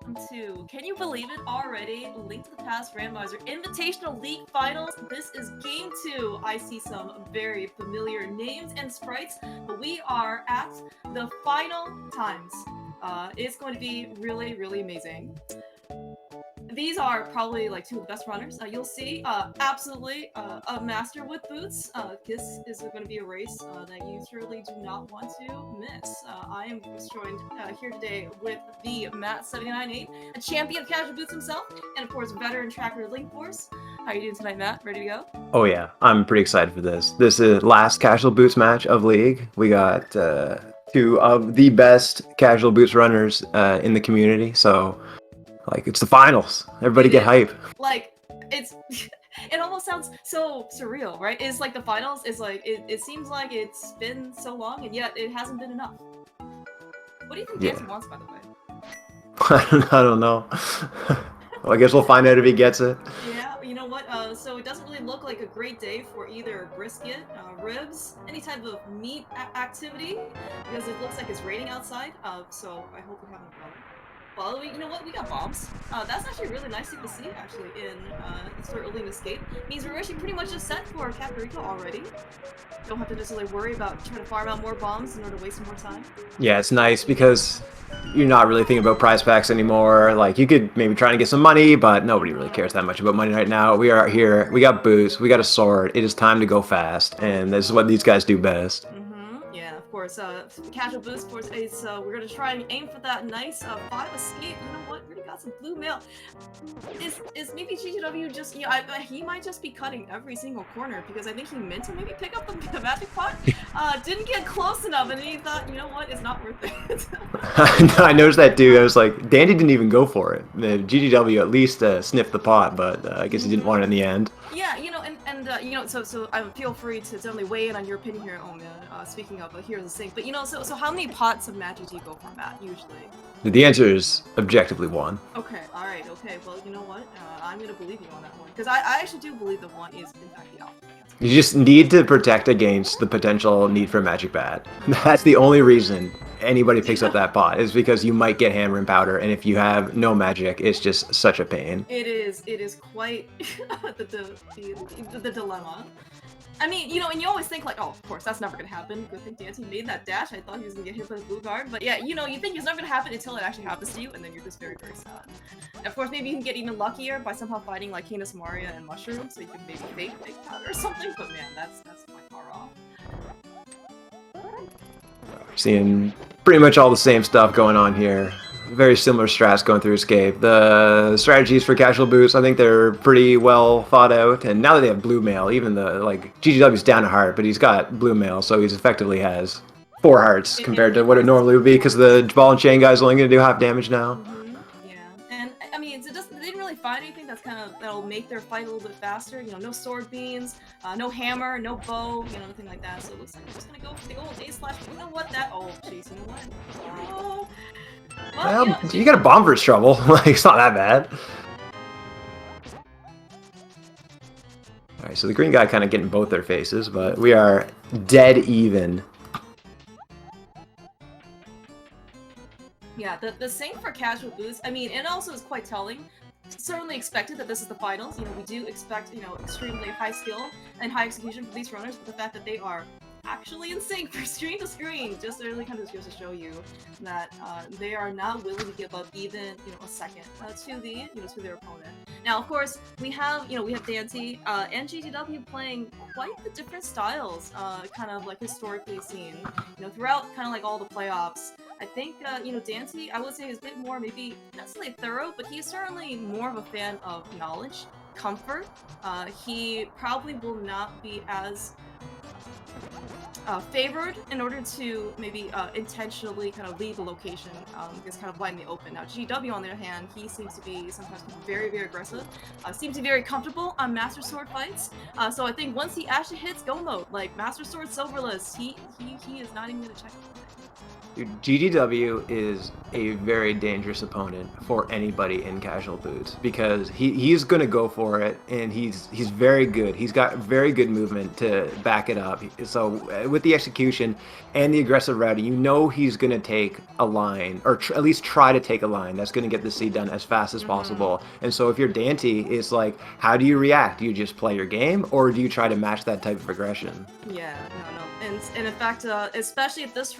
welcome to, can you believe it already, Link to the Past Randomizer Invitational League Finals. This is Game 2. I see some very familiar names and sprites, but we are at the final times. It's going to be really, really amazing. These are probably like two of the best runners. You'll see, absolutely a master with boots. This is going to be a race that you surely do not want to miss. I am joined here today with the Matt798, a champion of casual boots himself, and of course veteran tracker Link Force. How are you doing tonight, Matt? Ready to go? Oh yeah, I'm pretty excited for this. This is last casual boots match of League. We got two of the best casual boots runners in the community, so like it's the finals. Everybody get hype. Like it's it almost sounds so surreal, right? It's like the finals is like it seems like it's been so long and yet it hasn't been enough. What do you think Ganon wants, by the way? I don't know. Well, I guess we'll find out if he gets it. Yeah, you know what? So it doesn't really look like a great day for either brisket, ribs, any type of meat activity, because it looks like it's raining outside. So I hope we have an umbrella. Well, you know what? We got bombs. That's actually a really nice thing to see, actually, in sort of Early Escape. Means we're actually pretty much just set for Caprico already. Don't have to necessarily worry about trying to farm out more bombs in order to waste some more time. Yeah, it's nice because you're not really thinking about prize packs anymore. Like, you could maybe try to get some money, but nobody really cares that much about money right now. We are here. We got boots. We got a sword. It is time to go fast, and this is what these guys do best. Yeah, of course. Casual boost, of course, is we're gonna try and aim for that nice 5 escape. You know what? We already got some blue mail. Is maybe GGW just he might just be cutting every single corner because I think he meant to maybe pick up the magic pot. Didn't get close enough, and then he thought, you know what, it's not worth it. I noticed that too. I was like, Dandy didn't even go for it. The GGW at least sniffed the pot, but I guess he didn't want it in the end. Yeah, you know, and you know, so I feel free to definitely weigh in on your opinion here, Omen. Speaking of Heroes of Sync, but you know, so how many pots of magic do you go for, Matt, usually? The answer is objectively 1. Okay, alright, okay, well, you know what? I'm gonna believe you on that one, because I actually do believe that 1 is, in fact, the alpha answer. You just need to protect against the potential need for magic bat. That's the only reason anybody picks up that pot, is because you might get hammer and powder, and if you have no magic, it's just such a pain. It is quite the dilemma. I mean, you know, and you always think like, oh, of course, that's never gonna happen. Good thing Dante made that dash. I thought he was gonna get hit by the blue guard, but yeah, you know, you think it's never gonna happen until it actually happens to you, and then you're just very, very sad. And of course, maybe you can get even luckier by somehow fighting like Canis Maria and Mushroom, so you can maybe fake big powder or something. But man, that's quite far off. Seeing pretty much all the same stuff going on here. Very similar strats going through Escape. The strategies for casual boots, I think they're pretty well thought out. And now that they have blue mail, even the GGW's down a heart, but he's got blue mail, so he's effectively has 4 hearts compared to what it normally would be, because the ball and chain guy's only going to do half damage now. Yeah, and I mean, they didn't really find anything that'll make their fight a little bit faster. You know, no sword beams, no hammer, no bow, you know, nothing like that. So it looks like we're just gonna go for the old A slash. You know what? Oh, jeez, you know what? Oh. Well, you got a bomb for trouble. Like, it's not that bad. Alright, so the green guy kind of getting both their faces, but we are dead even. Yeah, the sync for casual boots, I mean, it also is quite telling. Certainly expected that this is the finals. You know, we do expect, you know, extremely high skill and high execution for these runners, but the fact that they are actually in sync for screen to screen just really kind of goes to show you that they are not willing to give up even, you know, a second to their opponent. Now, of course, we have Dante and GGW playing quite the different styles, kind of like historically seen, you know, throughout kind of like all the playoffs. I think, you know, Dante, I would say, is a bit more, maybe not necessarily thorough, but he's certainly more of a fan of knowledge, comfort. He probably will not be as favored in order to maybe intentionally kind of leave the location, just kind of wide in the open. Now, GW, on the other hand, he seems to be sometimes very, very aggressive, seems to be very comfortable on Master Sword fights. So I think once he actually hits go mode, like Master Sword Silverless, he is not even going to check it. Dude, GGW is a very dangerous opponent for anybody in casual boots, because he's going to go for it, and he's very good. He's got very good movement to back it up. So with the execution and the aggressive routing, you know he's going to take a line, or at least try to take a line that's going to get the C done as fast as possible. And so if you're Dante, it's like, how do you react? Do you just play your game, or do you try to match that type of aggression? Yeah, no. And in fact, especially at this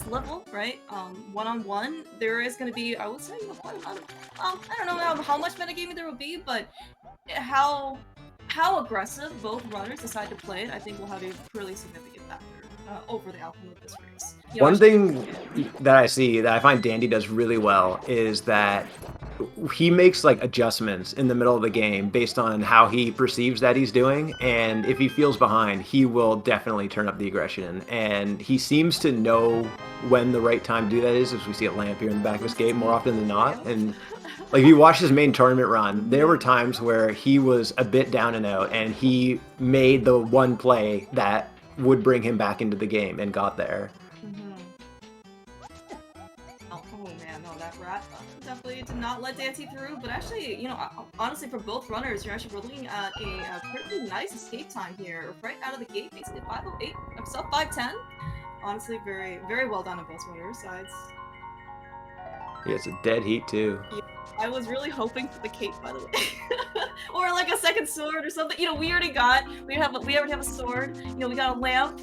level, right? One-on-one, there is going to be, I would say, quite a lot of, I don't know how much metagaming there will be, but how aggressive both runners decide to play it, I think will have a really significant factor over the outcome of this race. One thing that I see that I find Dandy does really well is that he makes like adjustments in the middle of the game based on how he perceives that he's doing, and if he feels behind, he will definitely turn up the aggression, and he seems to know when the right time to do that is, as we see a lamp here in the back of his gate more often than not. And like, if you watch his main tournament run, there were times where he was a bit down and out, and he made the one play that would bring him back into the game and got there. Oh man, no, that rat definitely did not let Dante through, but actually, honestly, for both runners, you're actually looking at a pretty nice escape time here, right out of the gate, basically 5:08, sub 5:10. Honestly, very, very well done on both runners' sides. Yeah, it's a dead heat too. Yeah, I was really hoping for the cape, by the way, or like a second sword or something. We already have a sword. We got a lamp.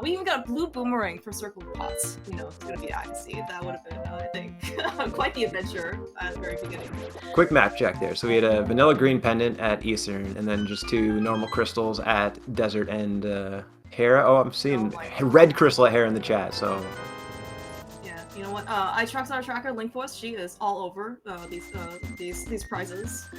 We even got a blue boomerang for circle pots. It's gonna be icy. That would have been, I think, quite the adventure at the very beginning. Quick map check there. So we had a vanilla green pendant at Eastern, and then just 2 normal crystals at Desert and Hera. Oh, I'm seeing red crystal at Hera in the chat. So. You know what? iTruckstar Tracker Link Force, she is all over these prizes.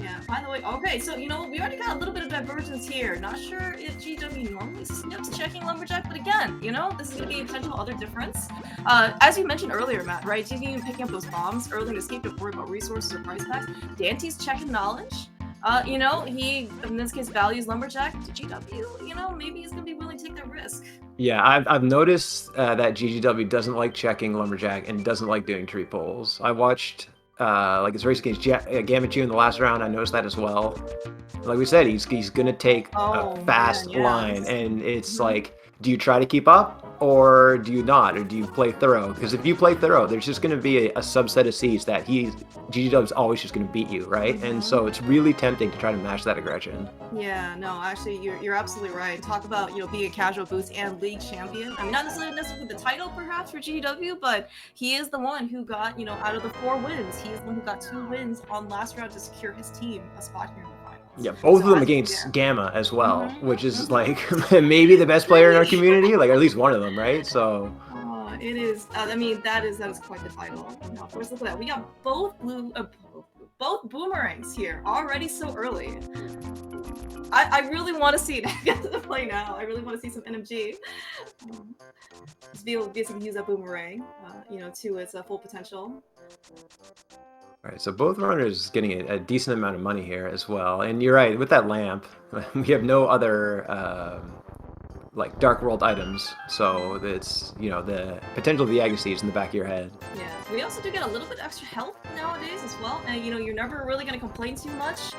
Yeah, by the way, okay, so we already got a little bit of divergence here. Not sure if GW normally skips checking Lumberjack, but again, this is going to be a potential other difference. As you mentioned earlier, Matt, right? GW picking up those bombs early in escape to worry about resources or price packs. Dante's checking knowledge. He, in this case, values Lumberjack. GW, maybe he's going to be willing to take that risk. Yeah, I've noticed that GGW doesn't like checking Lumberjack and doesn't like doing tree pulls. I watched like his race against Gambit in the last round. I noticed that as well. Like we said, he's gonna take a fast line, and it's like, do you try to keep up, or do you not, or do you play thorough? Because if you play thorough, there's just going to be a subset of seeds that GGW's always just going to beat you, right? And so it's really tempting to try to match that aggression. Yeah, no, actually, you're absolutely right. Talk about being a casual boost and league champion. I mean, not necessarily with the title perhaps for GGW, but he is the one who got out of the 4 wins, he is the one who got 2 wins on last round to secure his team a spot here in the finals. Yeah, both of them against Gamma as well, which is like maybe the best player in our community, like, or at least one of them, right? So it is. I mean, that is quite the title. Of course, look at that. We got both both boomerangs here already so early. I really want to see it get to the play now. I really want to see some NMG. Just be able to basically use that boomerang, to its full potential. All right, so both runners getting a decent amount of money here as well. And you're right, with that lamp, we have no other like Dark World items, so it's, the potential of the Agassiz in the back of your head. Yeah, we also do get a little bit extra health nowadays as well, and you're never really going to complain too much.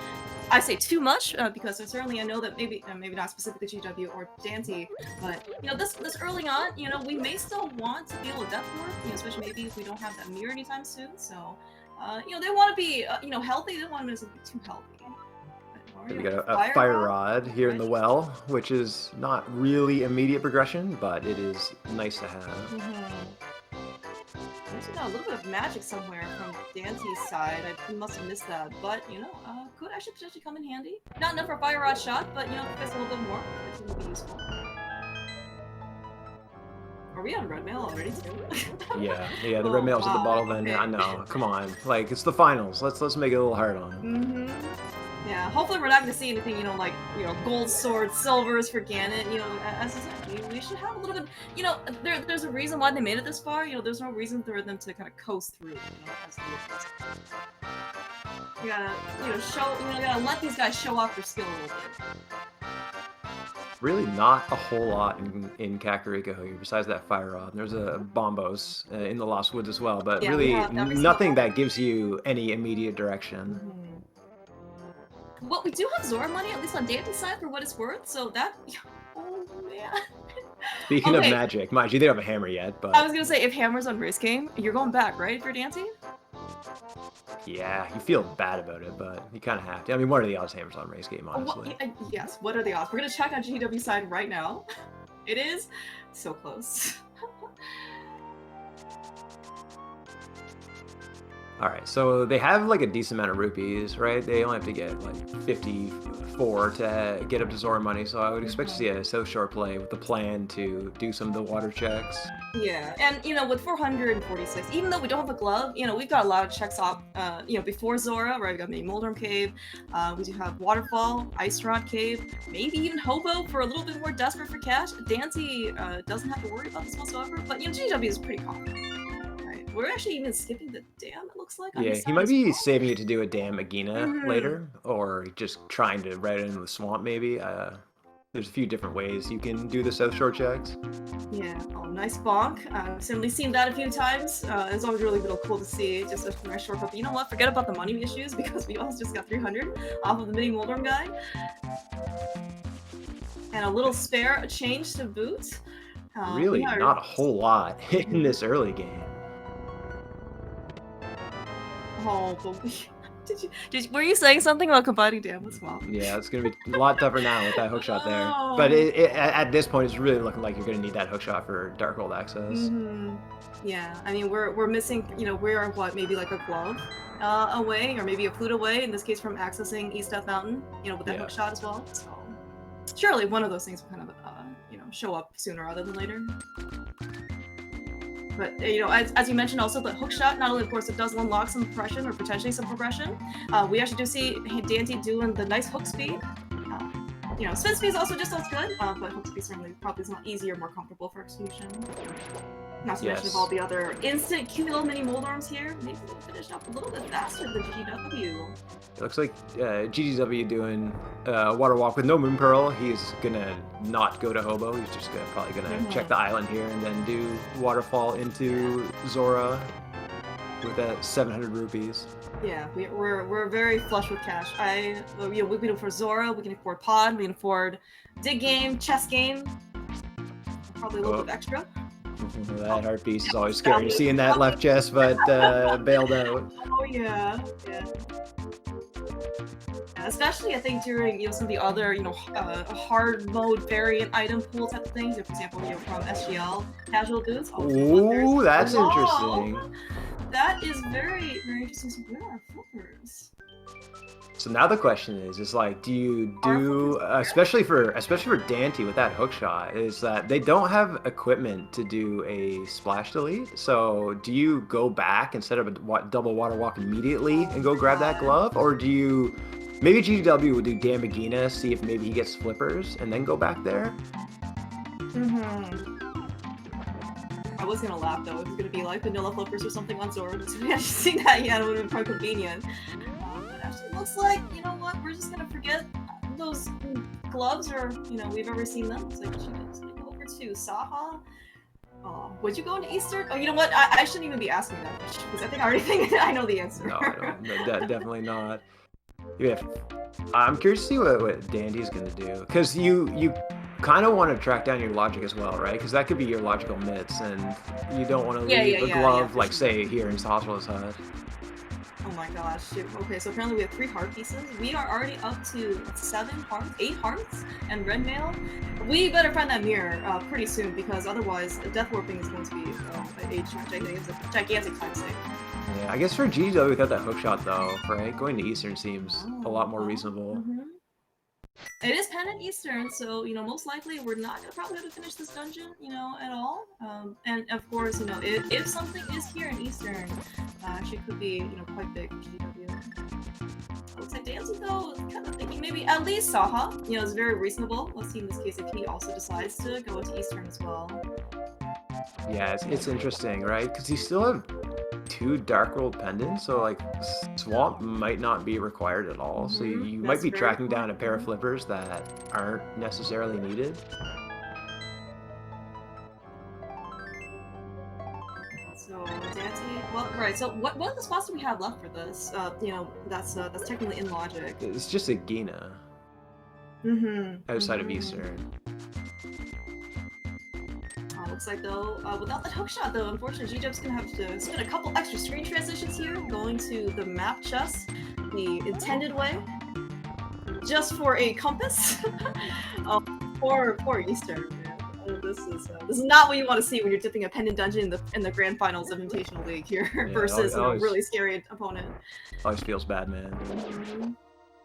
I say too much because certainly I know that maybe not specifically GW or Dante, but this early on, we may still want to deal with death work, especially maybe if we don't have that mirror anytime soon. So. They want to be, healthy. They don't want to be too healthy. We got a fire rod here in the well, which is not really immediate progression, but it is nice to have. We also got a little bit of magic somewhere from Dante's side. I must have missed that, but could actually potentially come in handy. Not enough for a fire rod shot, but if it's a little bit more, it would be useful. Are we on red mail already too? yeah, the red mail's at the bottle vendor. I know. Come on, like, it's the finals. Let's make it a little hard on him. Yeah, hopefully we're not gonna see anything, like gold swords, silvers for Ganon. As I said, we should have a little bit. There's a reason why they made it this far. There's no reason for them to kind of coast through. As you gotta, you gotta let these guys show off their skill a little bit. Really not a whole lot in Kakariko here, besides that fire rod. There's a Bombos in the Lost Woods as well, but really nothing that gives you any immediate direction. Well, we do have Zora money, at least on Dante's side, for what it's worth. So that. Oh man. Speaking of Okay. magic, mind you, they don't have a hammer yet, but I was gonna say, if Hammer's on race game, you're going back, right, for Dante? yeah, you feel bad about it, but you kind of have to. I mean, what are the odds Hammer's on race game, honestly? Yes, what are the odds? We're gonna check on GW side right now. It is so close. Alright, so they have like a decent amount of rupees, right? They only have to get like 54 to get up to Zora money, so I would expect to see a South Shore play with the plan to do some of the water checks. Yeah, and you know, with 446, even though we don't have a glove, you know, we've got a lot of checks off, you know, before Zora, right? We've got maybe Moldorm Cave, we do have Waterfall, Ice Rod Cave, maybe even Hobo for a little bit more desperate for cash. Dante doesn't have to worry about this whatsoever, but you know, GW is pretty confident. We're actually even skipping the dam, it looks like. Yeah, he might be saving it to do a dam Agina later, or just trying to right into the swamp maybe. There's a few different ways you can do the South Shore checks. Yeah, oh, nice bonk. I've certainly seen that a few times. It's always really cool to see, just a nice shortcut. But you know what? Forget about the money issues, because we also just got 300 off of the mini Moldorm guy. And a little spare change to boot. Really, not a whole lot in this early game. Oh, but were you saying something about combining dam with swamp? Yeah, it's gonna be a lot tougher now with that hookshot there. Oh. But at this point, it's really looking like you're gonna need that hookshot for Darkhold access. Yeah, I mean we're missing. You know, we're what, maybe like a glove away, or maybe a flute away. In this case, from accessing East Death Mountain. You know, with that hookshot as well. So surely one of those things will kind of you know, show up sooner rather than later. But, you know, as you mentioned also, the hookshot, not only, of course, it does unlock some progression, or potentially some progression. We actually do see Dante doing the nice hook speed. You know, spin speed is also just as good, but hook speed certainly probably is not easier, more comfortable for execution. Not to mention of all the other instant kill mini Moldorms here. Maybe they'll finish up a little bit faster than GGW. It looks like GGW doing Water Walk with no Moon Pearl. He's gonna not go to Hobo. He's just probably gonna check the island here and then do Waterfall into Zora with that 700 rupees. Yeah, we're very flush with cash. You know, we can afford Zora, we can afford Pod, we can afford Dig Game, Chess Game. Probably a little bit extra. That heart piece is always scary to see in that left chest, but bailed out. Oh yeah, yeah. Especially, I think, during, you know, some of the other, you know, hard mode variant item pool type of things. For example, you know, from SGL casual boots. Ooh, that's interesting. That is very interesting. So where are flippers? So now the question is like, do you do, especially for Dante with that hook shot, is that they don't have equipment to do a splash delete. So do you go back instead of a double water walk immediately and go grab that glove, or do you? Maybe GW would do Damagina, see if maybe he gets flippers, and then go back there. I was gonna laugh though. It was gonna be like vanilla flippers or something on Zora. So we actually seen that. Yeah, it would have been quite convenient. But actually, looks like, you know what? We're just gonna forget those gloves, or, you know, we've ever seen them. It's like, she just gonna go over to Saha. Oh, would you go into Eastern? Oh, you know what? I shouldn't even be asking that question, because I think I already think I know the answer. No, I don't. No, definitely not. Yeah, I'm curious to see what Dandy's gonna do, because you kind of want to track down your logic as well, right? Because that could be your logical mitts, and you don't want to leave a glove, like say here in Hospital's hut. Oh my gosh, shoot. Okay, so apparently we have 3 heart pieces. We are already up to 8 hearts, and red mail. We better find that mirror pretty soon, because otherwise death warping is going to be a gigantic time save. Yeah, I guess for GW without that hookshot though, right? Going to Eastern seems a lot more reasonable. It is Pennant Eastern, so, you know, most likely we're not gonna probably have to finish this dungeon, you know, at all. And of course, you know, if something is here in Eastern, actually could be, you know, quite big for GW. Looks like Dancy though, kind of thinking maybe at least Saha, you know, is very reasonable. Let's see in this case if he also decides to go into Eastern as well. Yeah, it's interesting, right? Because you still have 2 Dark World pendants, so like Swamp might not be required at all. So you might be tracking down a pair of flippers that aren't necessarily needed. So Dante, well, Right. So what other spots do we have left for this? You know, that's technically in logic. It's just a Gina outside of Eastern. Looks like though, without that hookshot though, unfortunately, G-Dub's gonna have to spin a couple extra screen transitions here, going to the map chest, the intended way, just for a compass. Poor Eastern. This is not what you want to see when you're dipping a pendant dungeon in the grand finals of Invitational League here versus a really scary opponent. Always feels bad, man.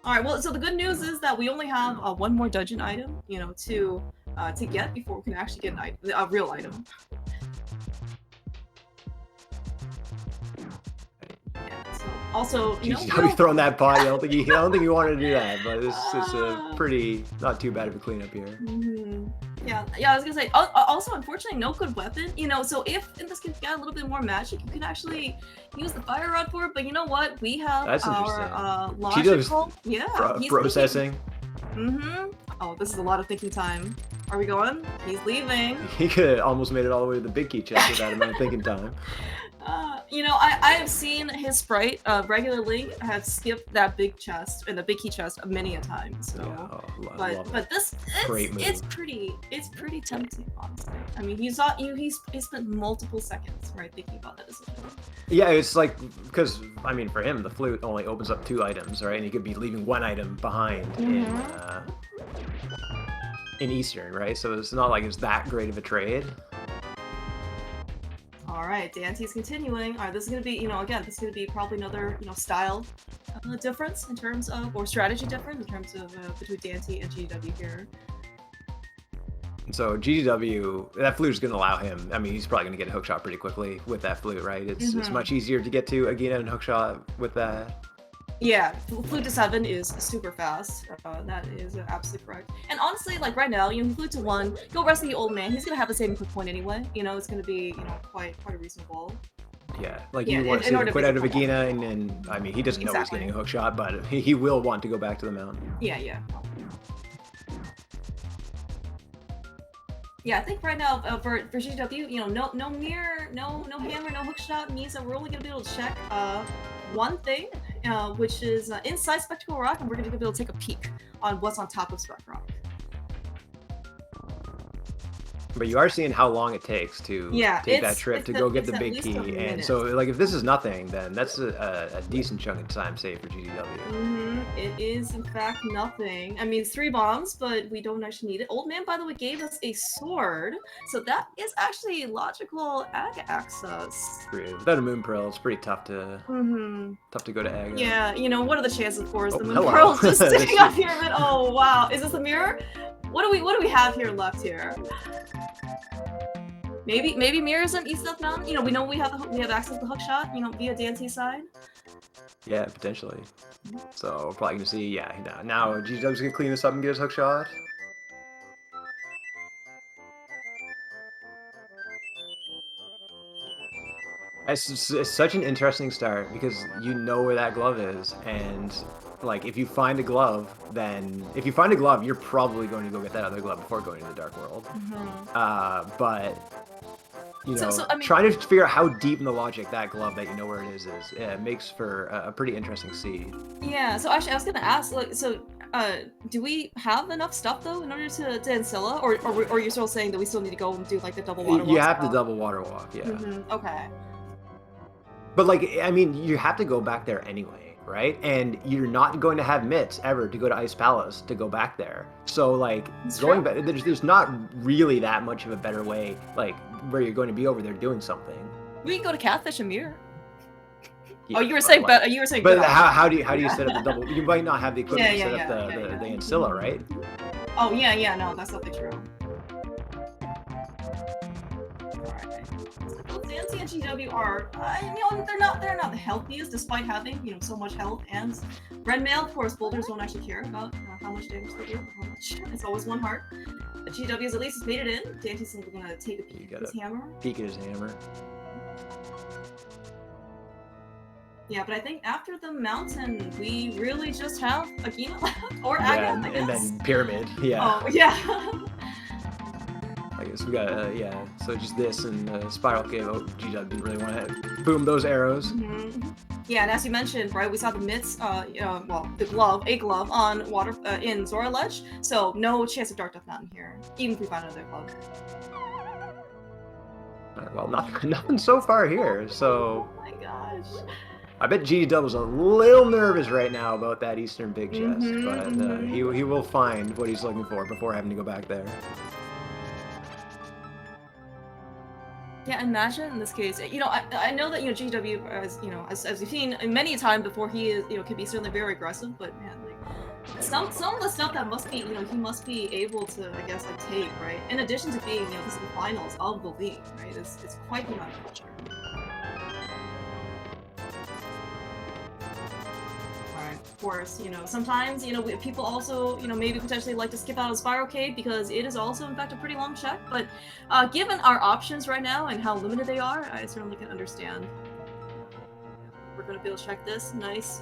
All right. Well, so the good news is that we only have one more dungeon item, you know, to get before we can actually get a real item. Yeah, so also, you know, He's throwing that pot. I don't think he wanted to do that, but it's a pretty not too bad of a cleanup here. Yeah, I was gonna say. Also, unfortunately, no good weapon. You know, so if in this game you got a little bit more magic, you can actually use the fire rod for it. But you know what? We have our logical. He's processing. Oh, this is a lot of thinking time. Are we going? He's leaving. He could have almost made it all the way to the big key chest without amount of thinking time. You know, I have seen his sprite, regular Link, have skipped that big chest and the big key chest many a time. So, yeah, but this it's pretty tempting, honestly. I mean, he spent multiple seconds thinking about that decision. Yeah, it's like because I mean, for him, the flute only opens up 2 items, right? And he could be leaving 1 item behind in Eastern, right? So it's not like it's that great of a trade. All right, Dante's continuing. All right, this is gonna be, you know, again, this is gonna be probably another, you know, style difference in terms of, or strategy difference in terms of between Dante and GW here. So GW, that flute is going to allow him. I mean, he's probably going to get a hookshot pretty quickly with that flute, right? It's much easier to get to Agina and hookshot with that. Yeah, flute to 7 is super fast. That is absolutely correct. And honestly, like right now, you know, flute to 1, go rest the old man. He's gonna have the same quick point anyway. You know, it's gonna be, you know, quite reasonable. Yeah, like you want to see him quit out of Agina, and I mean, he doesn't know he's getting a hookshot, but he will want to go back to the mountain. Yeah. Yeah, I think right now for GW, you know, no mirror, no hammer, no hookshot means that we're only gonna be able to check one thing, which is inside Spectacle Rock, and we're gonna be able to take a peek on what's on top of Spec Rock. But you are seeing how long it takes to take that trip to go get the big key, and so like if this is nothing, then that's a decent chunk of time saved for GW. It is in fact nothing. I mean, it's 3 bombs, but we don't actually need it. Old man, by the way, gave us a sword, so that is actually logical ag access. Without a moon pearl, it's pretty tough to go to ag. Yeah, you know, what are the chances for the moon pearl's just sitting up here? But oh wow, is this a mirror? What do we have here left here? Maybe mirrors on East Death Mountain. You know, we know we have access to hookshot. You know, via Dante's side. Yeah, potentially. So we're probably gonna see. Yeah, now GW's gonna clean this up and get his hookshot. It's such an interesting start because you know where that glove is, and like if you find a glove, you're probably going to go get that other glove before going to the Dark World. But you know, I mean, trying to figure out how deep in the logic that glove that you know where it is makes for a pretty interesting seed. Yeah. So actually, I was gonna ask, like, so do we have enough stuff though in order to Ancilla, or you're still saying that we still need to go and do like the double water walk? You have to double water walk, yeah. Okay. But like, I mean, you have to go back there anyway, right? And you're not going to have mitts ever to go to Ice Palace to go back there. So like, going back, there's not really that much of a better way, like where you're going to be over there doing something. We can go to Catfish and Mirror. Yeah, oh, you were saying, but you were saying. But how do you set up the double? You might not have the equipment to set up the Ancilla, right? Oh yeah, no, that's definitely true. Dancy and GW are, you know, they're not the healthiest, despite having, you know, so much health. And Red Mail, of course, boulders don't actually care about how much damage they do, or how much. It's always 1 heart. But GW's at least has made it in. Dante's simply gonna take a peek at his hammer. Peek at his hammer. Yeah, but I think after the mountain, we really just have Agina left, or Agatha, I guess. And then Pyramid. Yeah. Oh yeah. Like So we got, yeah, so just this and Spiral Cave. Oh, GW didn't really want to boom those arrows. Yeah, and as you mentioned, right, we saw the mitts, well, a glove on water in Zora Ledge, so no chance of Dark Death Mountain here, even if we find another glove. Well, nothing so far here, so... Oh my gosh. I bet GW is a little nervous right now about that Eastern Big Chest, but he will find what he's looking for before having to go back there. Yeah, imagine in this case, you know, I know that, you know, GW, as you know, as we've seen many a time before, he is, you know, can be certainly very aggressive, but man, like, some of the stuff that must be, you know, he must be able to, I guess, like, take, right? In addition to being, you know, this is the finals of the league, right? It's quite the amount of pressure. Of course, you know, sometimes, you know, people also, you know, maybe potentially like to skip out on Spiral Cave because it is also, in fact, a pretty long check, but given our options right now and how limited they are, I certainly can understand. We're going to be able to check this. Nice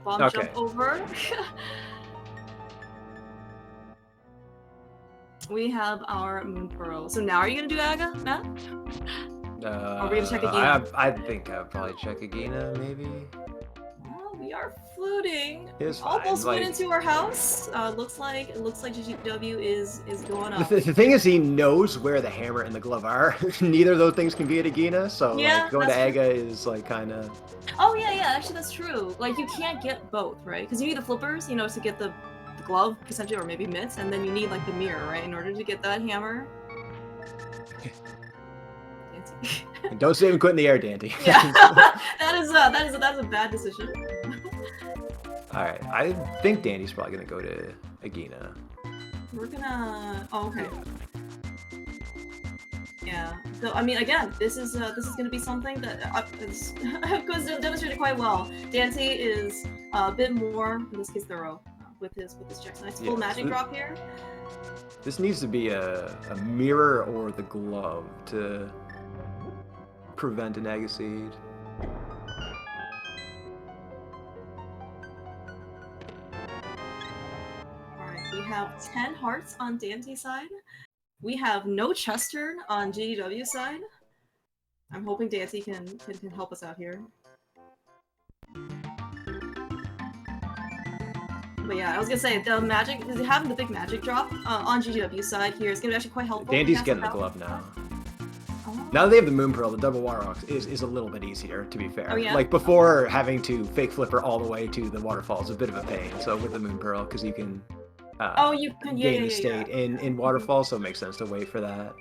bomb jump over. We have our Moon Pearl. So now are you going to do Aga, Matt? Are we going to check Agina? I think I'll probably check Agina, maybe. We are floating. It's almost fine. went into our house. Looks like GGW is going up. The thing is, he knows where the hammer and the glove are. Neither of those things can be at Agina, so yeah, like, going to Aga is like kind of. Oh yeah, actually that's true. Like you can't get both, right? Because you need the flippers, you know, to get the glove essentially, or maybe mitts, and then you need like the mirror, right, in order to get that hammer. Don't say him quit in the air, Dante. Yeah, that's a bad decision. All right, I think Danny's probably gonna go to Agina. We're gonna. Oh, okay. Yeah. So I mean, again, this is gonna be something that is demonstrated quite well. Dante is a bit more, in this case, thorough with his checks. Nice full magic drop here. This needs to be a mirror or the glove to prevent an Agaseed. Alright, we have 10 hearts on Dante's side. We have no chest turn on GDW's side. I'm hoping Dante can help us out here. But yeah, I was gonna say, the magic, having the big magic drop on GGW's side here is gonna be actually quite helpful. Dante's getting the glove now. Now that they have the Moon Pearl, the double water rocks is a little bit easier, to be fair. Oh, yeah? Like, before having to fake flipper all the way to the waterfall is a bit of a pain. So with the Moon Pearl, because you can gain the state in waterfall, so it makes sense to wait for that.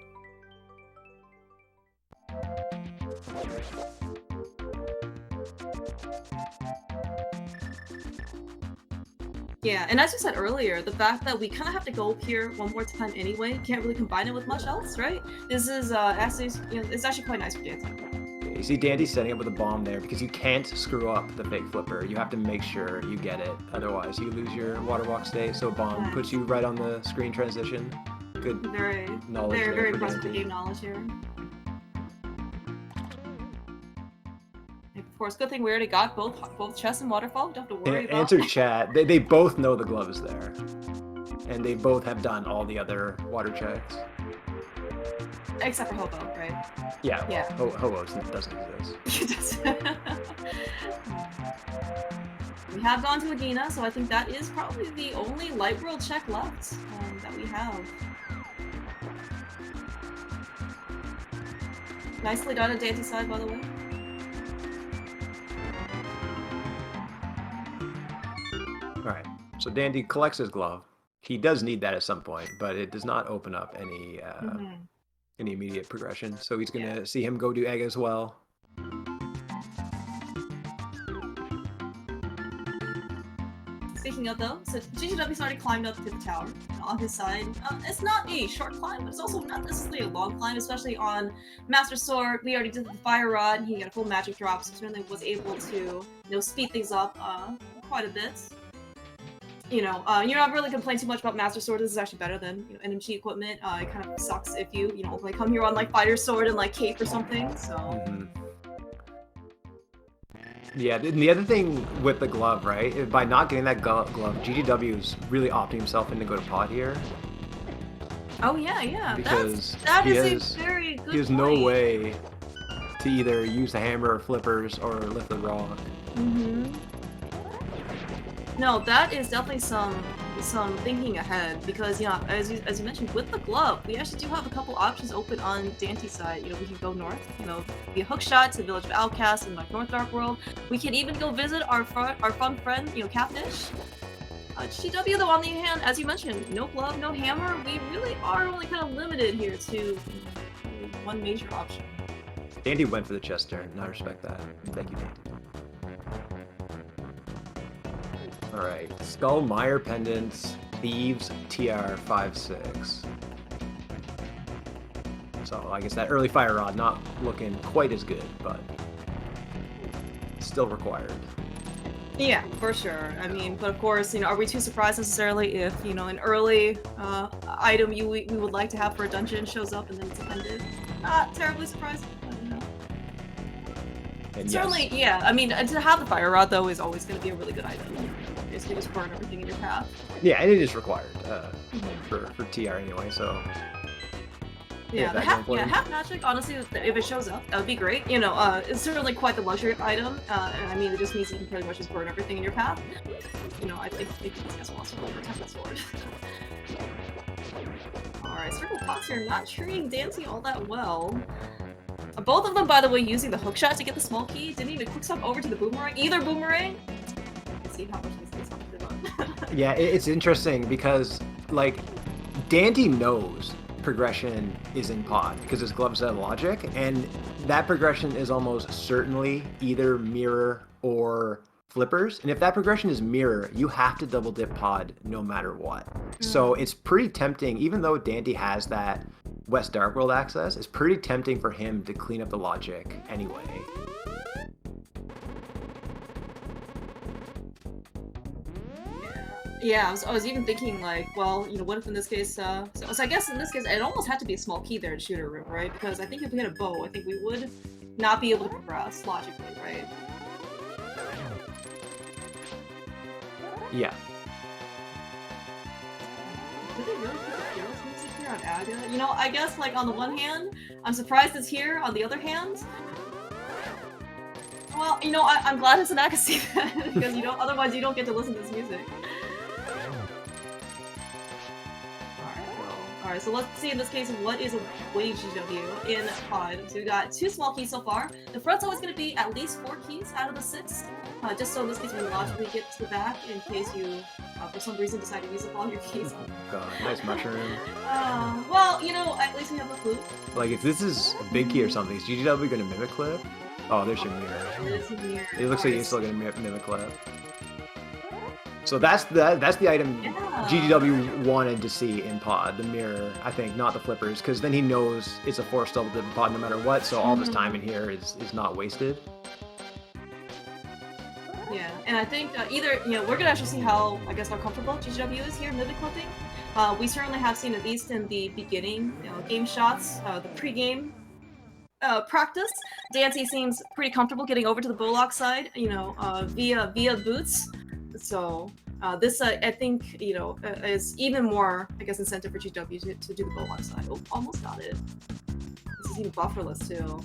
Yeah, and as you said earlier, the fact that we kind of have to go up here one more time anyway, can't really combine it with much else, right? This is actually, you know, it's actually quite nice for Dante. You see Dandy setting up with a bomb there because you can't screw up the fake flipper. You have to make sure you get it, otherwise you lose your water walk state. So bomb puts you right on the screen transition. Good knowledge. Very impressive with game knowledge here. Of course, good thing we already got both chest and waterfall. Don't have to worry about. Answer chat. They both know the glove is there, and they both have done all the other water checks. Except for Hobo, right? Yeah. Yeah. Hobo doesn't exist. We have gone to Agina, so I think that is probably the only light world check left that we have. Nicely done on Dante's side, by the way. Alright, so Dandy collects his glove. He does need that at some point, but it does not open up any immediate progression. So he's gonna see him go do egg as well. Speaking of though, so GGW's already climbed up to the tower on his side. It's not a short climb, but it's also not necessarily a long climb, especially on Master Sword. We already did the fire rod. He got a full magic drop, so certainly was able to, you know, speed things up quite a bit. You know, you're not really complaining too much about Master Sword. This is actually better than, you know, NMG equipment. It kind of sucks if you know, like come here on like Fighter Sword and like Cape or something. So. Yeah, and the other thing with the glove, right? By not getting that glove, GGW is really opting himself in to go to pot here. Oh yeah. Because That he is a very good he has point. no way to either use the hammer or flippers or lift the rock. No, that is definitely some thinking ahead because as you mentioned with the glove, we actually do have a couple options open on Dante's side. We can go north, via hookshot to the village of Outcasts in like North Dark World. We can even go visit our fun friend, Catfish. GW though, on the other hand, as you mentioned, no glove, no hammer. We really are only kind of limited here to one major option. Dandy went for the chest turn, and I respect that. Thank you, Dandy. Alright, Skull Mire Pendants, Thieves TR56. So I guess that early Fire Rod not looking quite as good, but still required. Yeah, for sure. I mean, but of course, are we too surprised necessarily if, an early item we would like to have for a dungeon shows up and then it's appended? Not terribly surprised, but And certainly, yeah. I mean, to have the Fire Rod, though, is always going to be a really good item. Basically just burn everything in your path. Yeah, and it is required for TR anyway, so... Yeah, half magic, honestly, if it shows up, that would be great. It's certainly quite the luxury item, and I mean, it just means you can pretty much just burn everything in your path. I think these guys will also protect that sword. Alright, Circle Pots here not treating Dancy all that well. Both of them, by the way, using the hookshot to get the small key. Didn't even quick stop over to the boomerang. Either boomerang. Let's see how much these things have to Yeah, it's interesting because, like, Dandy knows progression is in pod because his gloves have logic, and that progression is almost certainly either mirror or flippers. And if that progression is mirror, you have to double dip pod no matter what. So it's pretty tempting, even though Dandy has that West Dark World access, it's pretty tempting for him to clean up the logic anyway. Yeah, I was even thinking like, well, what if in this case, so I guess in this case, it almost had to be a small key there in Shooter Room, right? Because I think if we had a bow, I think we would not be able to progress logically, right? Yeah. Did they really put the Heroes music here on Aga? I guess like on the one hand, I'm surprised it's here. On the other hand, well, I'm glad it's an Agassi then, because otherwise you don't get to listen to this music. Alright, so let's see in this case what is awaiting GW in pod. So we got 2 small keys so far. The front's always going to be at least 4 keys out of the 6. Just so in this case we logically get to the back in case you, for some reason, decide to use up all your keys. Oh god, nice mushroom. Well, at least we have the flute. Like, if this is a big key or something, is GW going to mimic clip? Oh, there's your mirror. It looks like you're still going to mimic clip. So that's the item GGW wanted to see in pod, the mirror, I think, not the flippers, because then he knows it's a forced double dip in pod no matter what, so all this time in here is not wasted. Yeah, and I think either, we're gonna actually see how comfortable GGW is here mimic clipping. We certainly have seen, at least in the beginning, game shots, the pre-game practice, Dancy seems pretty comfortable getting over to the Bullock side, via boots. So this, I think, is even more, incentive for GW to do the Bullock side. Oh, almost got it. This is even bufferless too.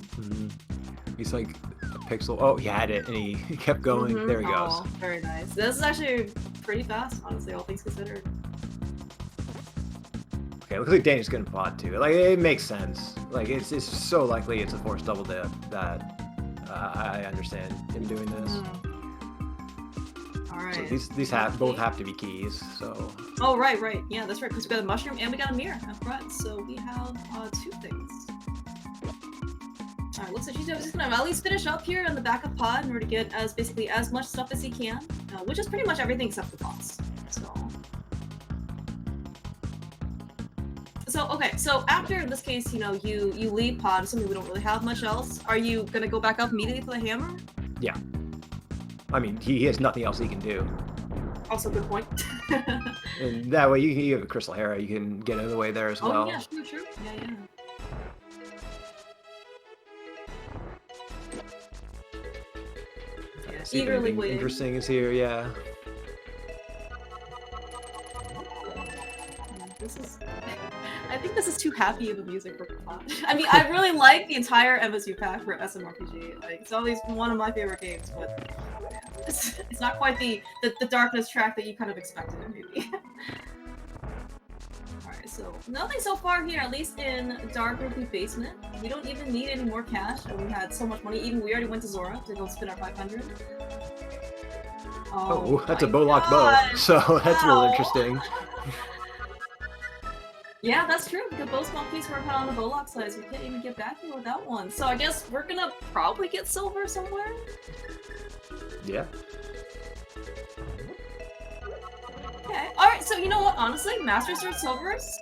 He's like a pixel. Oh, he had it, and he kept going. There he goes. Oh, very nice. This is actually pretty fast, honestly, all things considered. Okay, looks like Danny's gonna pod too. Like, it makes sense. Like, it's so likely it's a forced double dip that I understand him doing this. Alright. So these both have to be keys, so... Oh, right. Yeah, that's right, because we got a mushroom and we got a mirror up front, so we have 2 things. Alright, looks like GW is gonna at least finish up here in the backup pod in order to get basically as much stuff as he can, which is pretty much everything except the boss. So, okay, so after, in this case, you leave pod, assuming we don't really have much else, are you gonna go back up immediately for the hammer? Yeah. I mean, he has nothing else he can do. Also, good point. And that way, you have a Crystal Hera, you can get out of the way there as well. Oh, yeah, true. Yeah. Eagerly waiting. Interesting is here, yeah. This is... I think this is too happy of a music for pop. I mean, I really like the entire MSU pack for SMRPG. Like, it's always one of my favorite games, but yeah, it's not quite the darkness track that you kind of expected, maybe. Alright, so nothing so far here, at least in Dark Ruby Basement. We don't even need any more cash, and we had so much money. Even we already went to Zora to go spin our 500. Oh, that's a bow-locked bow, so that's a little interesting. Yeah, that's true. The bow small piece we're on the bowlock size. We can't even get back here without one. So I guess we're gonna probably get silver somewhere. Yeah. Okay. Alright, so you know what? Honestly, Master Sword Silvers,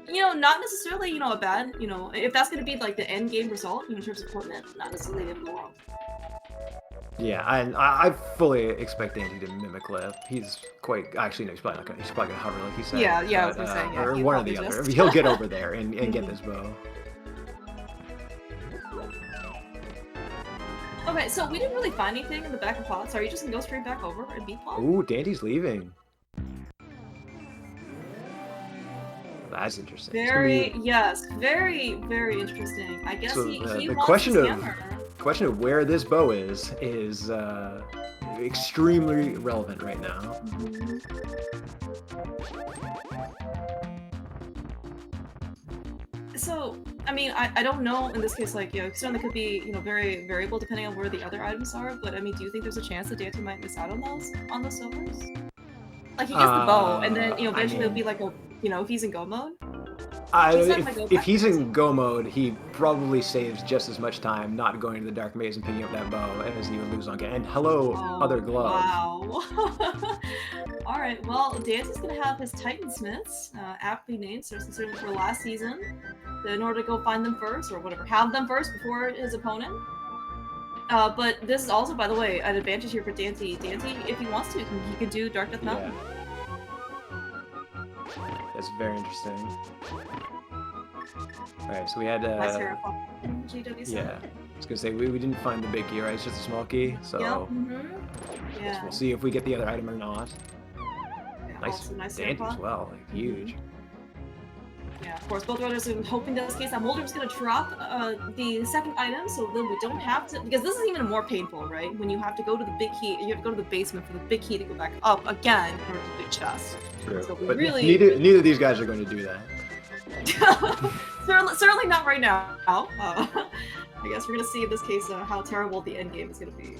you know, not necessarily, you know, a bad, you know, if that's gonna be like the end game result, you know, in terms of equipment, not necessarily the end of the world. Yeah, I fully expect Dante to mimic Lip. He's quite actually no, he's probably gonna hover like he said. Yeah, but, I was gonna say, yeah, or one or the other. just... He'll get over there and get this bow. Okay, so we didn't really find anything in the back of pots. Are you just gonna go straight back over and beat pot? Ooh, Dante's leaving. That's interesting. Very, yes, very, very interesting. I guess so, he the wants question his of hammer. question of where this bow is extremely relevant right now. Mm-hmm. So, I mean, I don't know in this case, like, you know, certainly could be, you know, very variable depending on where the other items are, but I mean, do you think there's a chance that Dante might miss out on those silvers? Like, he gets the bow, and then, you know, eventually it'll be like a, you know, if he's in go mode? If he's in go mode, he probably saves just as much time not going to the Dark Maze and picking up that bow as he would lose on game. And hello, other glove. Wow. Alright, well, Dante's gonna have his Titansmiths, aptly named, so certainly for last season, in order to go find them first, or whatever, have them first before his opponent. But this is also, by the way, an advantage here for Dante. Dante, if he wants to, he can do Dark Death Mountain. Yeah. That's very interesting. Alright, so we had GW7. yeah. I was gonna say we didn't find the big key, right? It's just a small key, so Yep. Yeah. we'll see if we get the other item or not. Yeah, Nice Dante as well, like, huge. Yeah, of course, both runners are hoping in this case that Mulder's gonna drop the second item, so then we don't have to, because this is even more painful, right? When you have to go to the big key, you have to go to the basement for the big key to go back up again for the big chest. True. So we but really... neither of these guys are going to do that. certainly not right now. I guess we're gonna see in this case how terrible the end game is gonna be.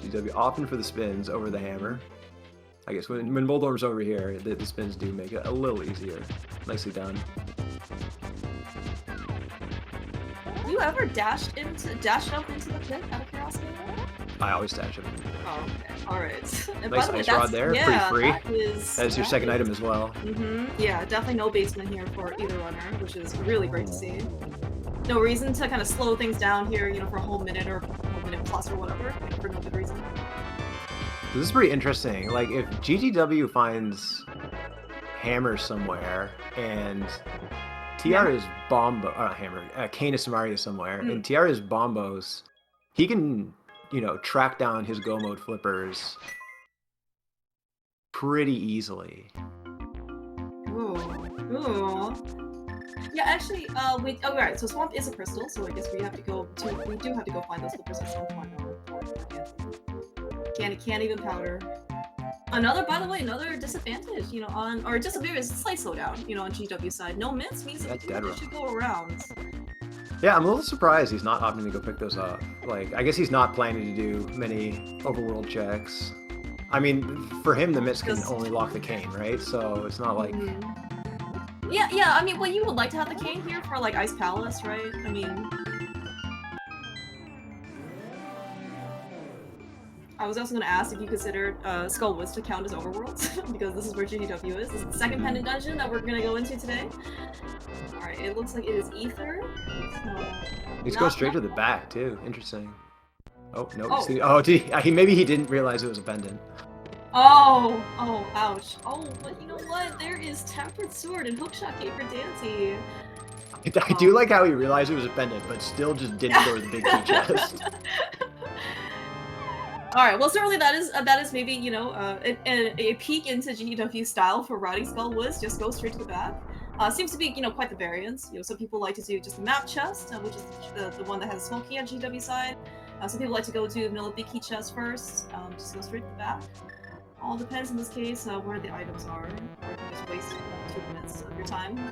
GW opting for the spins over the hammer. I guess when Moldorm's over here, the spins do make it a little easier. Nicely done. Have you ever dashed up into the pit out of curiosity? I always dash it. Oh, okay. Alright. Nice ice rod there, yeah, pretty free. That is your second item as well. Yeah, definitely no basement here for either runner, which is really great to see. No reason to kind of slow things down here, you know, for a whole minute or a whole minute plus or whatever, for no good reason. So this is pretty interesting. Like, if GGW finds hammer somewhere and TR is Kane is Samaria somewhere, and TR is bombos, he can, you know, track down his go mode flippers pretty easily. Ooh. Yeah, actually, right, so Swamp is a crystal, so I guess we do have to go find those flippers at some point. Can't even powder. By the way, another disadvantage, you know, or just a slight slowdown, you know, on GW side. No miss means that you should go around. Yeah, I'm a little surprised he's not opting to go pick those up. Like, I guess he's not planning to do many overworld checks. I mean, for him, the miss can only lock the cane, right? So it's not like... Yeah, I mean, well, you would like to have the cane here for, like, Ice Palace, right? I mean... I was also going to ask if you considered Skull Woods to count as overworlds, because this is where GDW is. This is the second pendant dungeon that we're going to go into today. Alright, it looks like it is Ether. He's going straight to the back, too. Interesting. Oh, no. Maybe he didn't realize it was a pendant. Oh, ouch. Oh, but you know what? There is Tempered Sword and Hookshot Gate for Dante. I do like how he realized it was a pendant, but still just didn't go to the big key chest. Alright, well certainly that is maybe, you know, a peek into GW style for riding Skull Woods, just go straight to the back. Seems to be, quite the variance. Some people like to do just the map chest, which is the one that has a small key on GW side. Some people like to go do vanilla big key chest first, just go straight to the back. All depends in this case where the items are, or you can just waste 2 minutes of your time.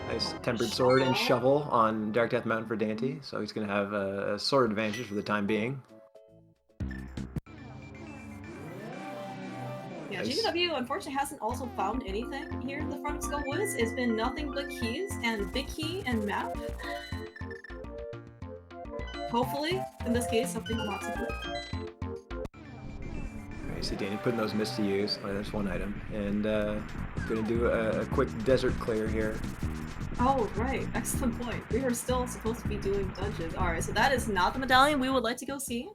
Nice tempered sword and shovel on Dark Death Mountain for Dante, so he's going to have a sword advantage for the time being. Yeah, GW unfortunately hasn't also found anything here in the front of Skullwoods. It's been nothing but keys and big key and map. Hopefully, in this case, something not so good. Alright, see Danny putting those mists to use. Oh, there's one item. And gonna do a quick desert clear here. Oh, right. Excellent point. We were still supposed to be doing dungeons. Alright, so that is not the medallion we would like to go see.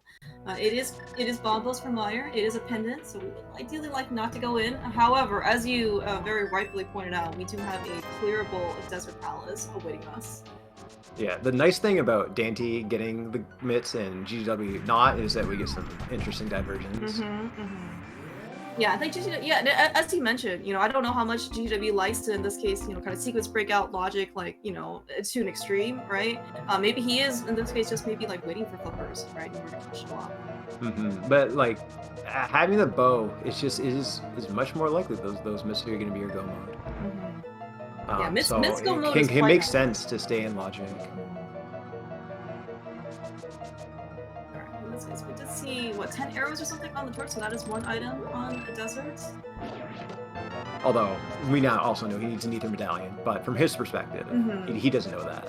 It is Bombos for Meyer. It is a pendant, so we would ideally like not to go in. However, as you very rightfully pointed out, we do have a clearable desert palace awaiting us. Yeah, the nice thing about Dante getting the mitts and GW not is that we get some interesting diversions. Yeah, I think GW, as you mentioned, I don't know how much GW likes to, in this case, kind of sequence breakout logic, like, to an extreme, right? Maybe he is, in this case, just maybe, like, waiting for flippers, right, in order to show up. But, like, having the bow, is much more likely those mitts are going to be your go mode. Yeah, mitts go mode it makes sense to stay in logic. We did see, 10 arrows or something on the torch, so that is one item on the desert. Although, we now also know he needs an ether medallion, but from his perspective, he doesn't know that.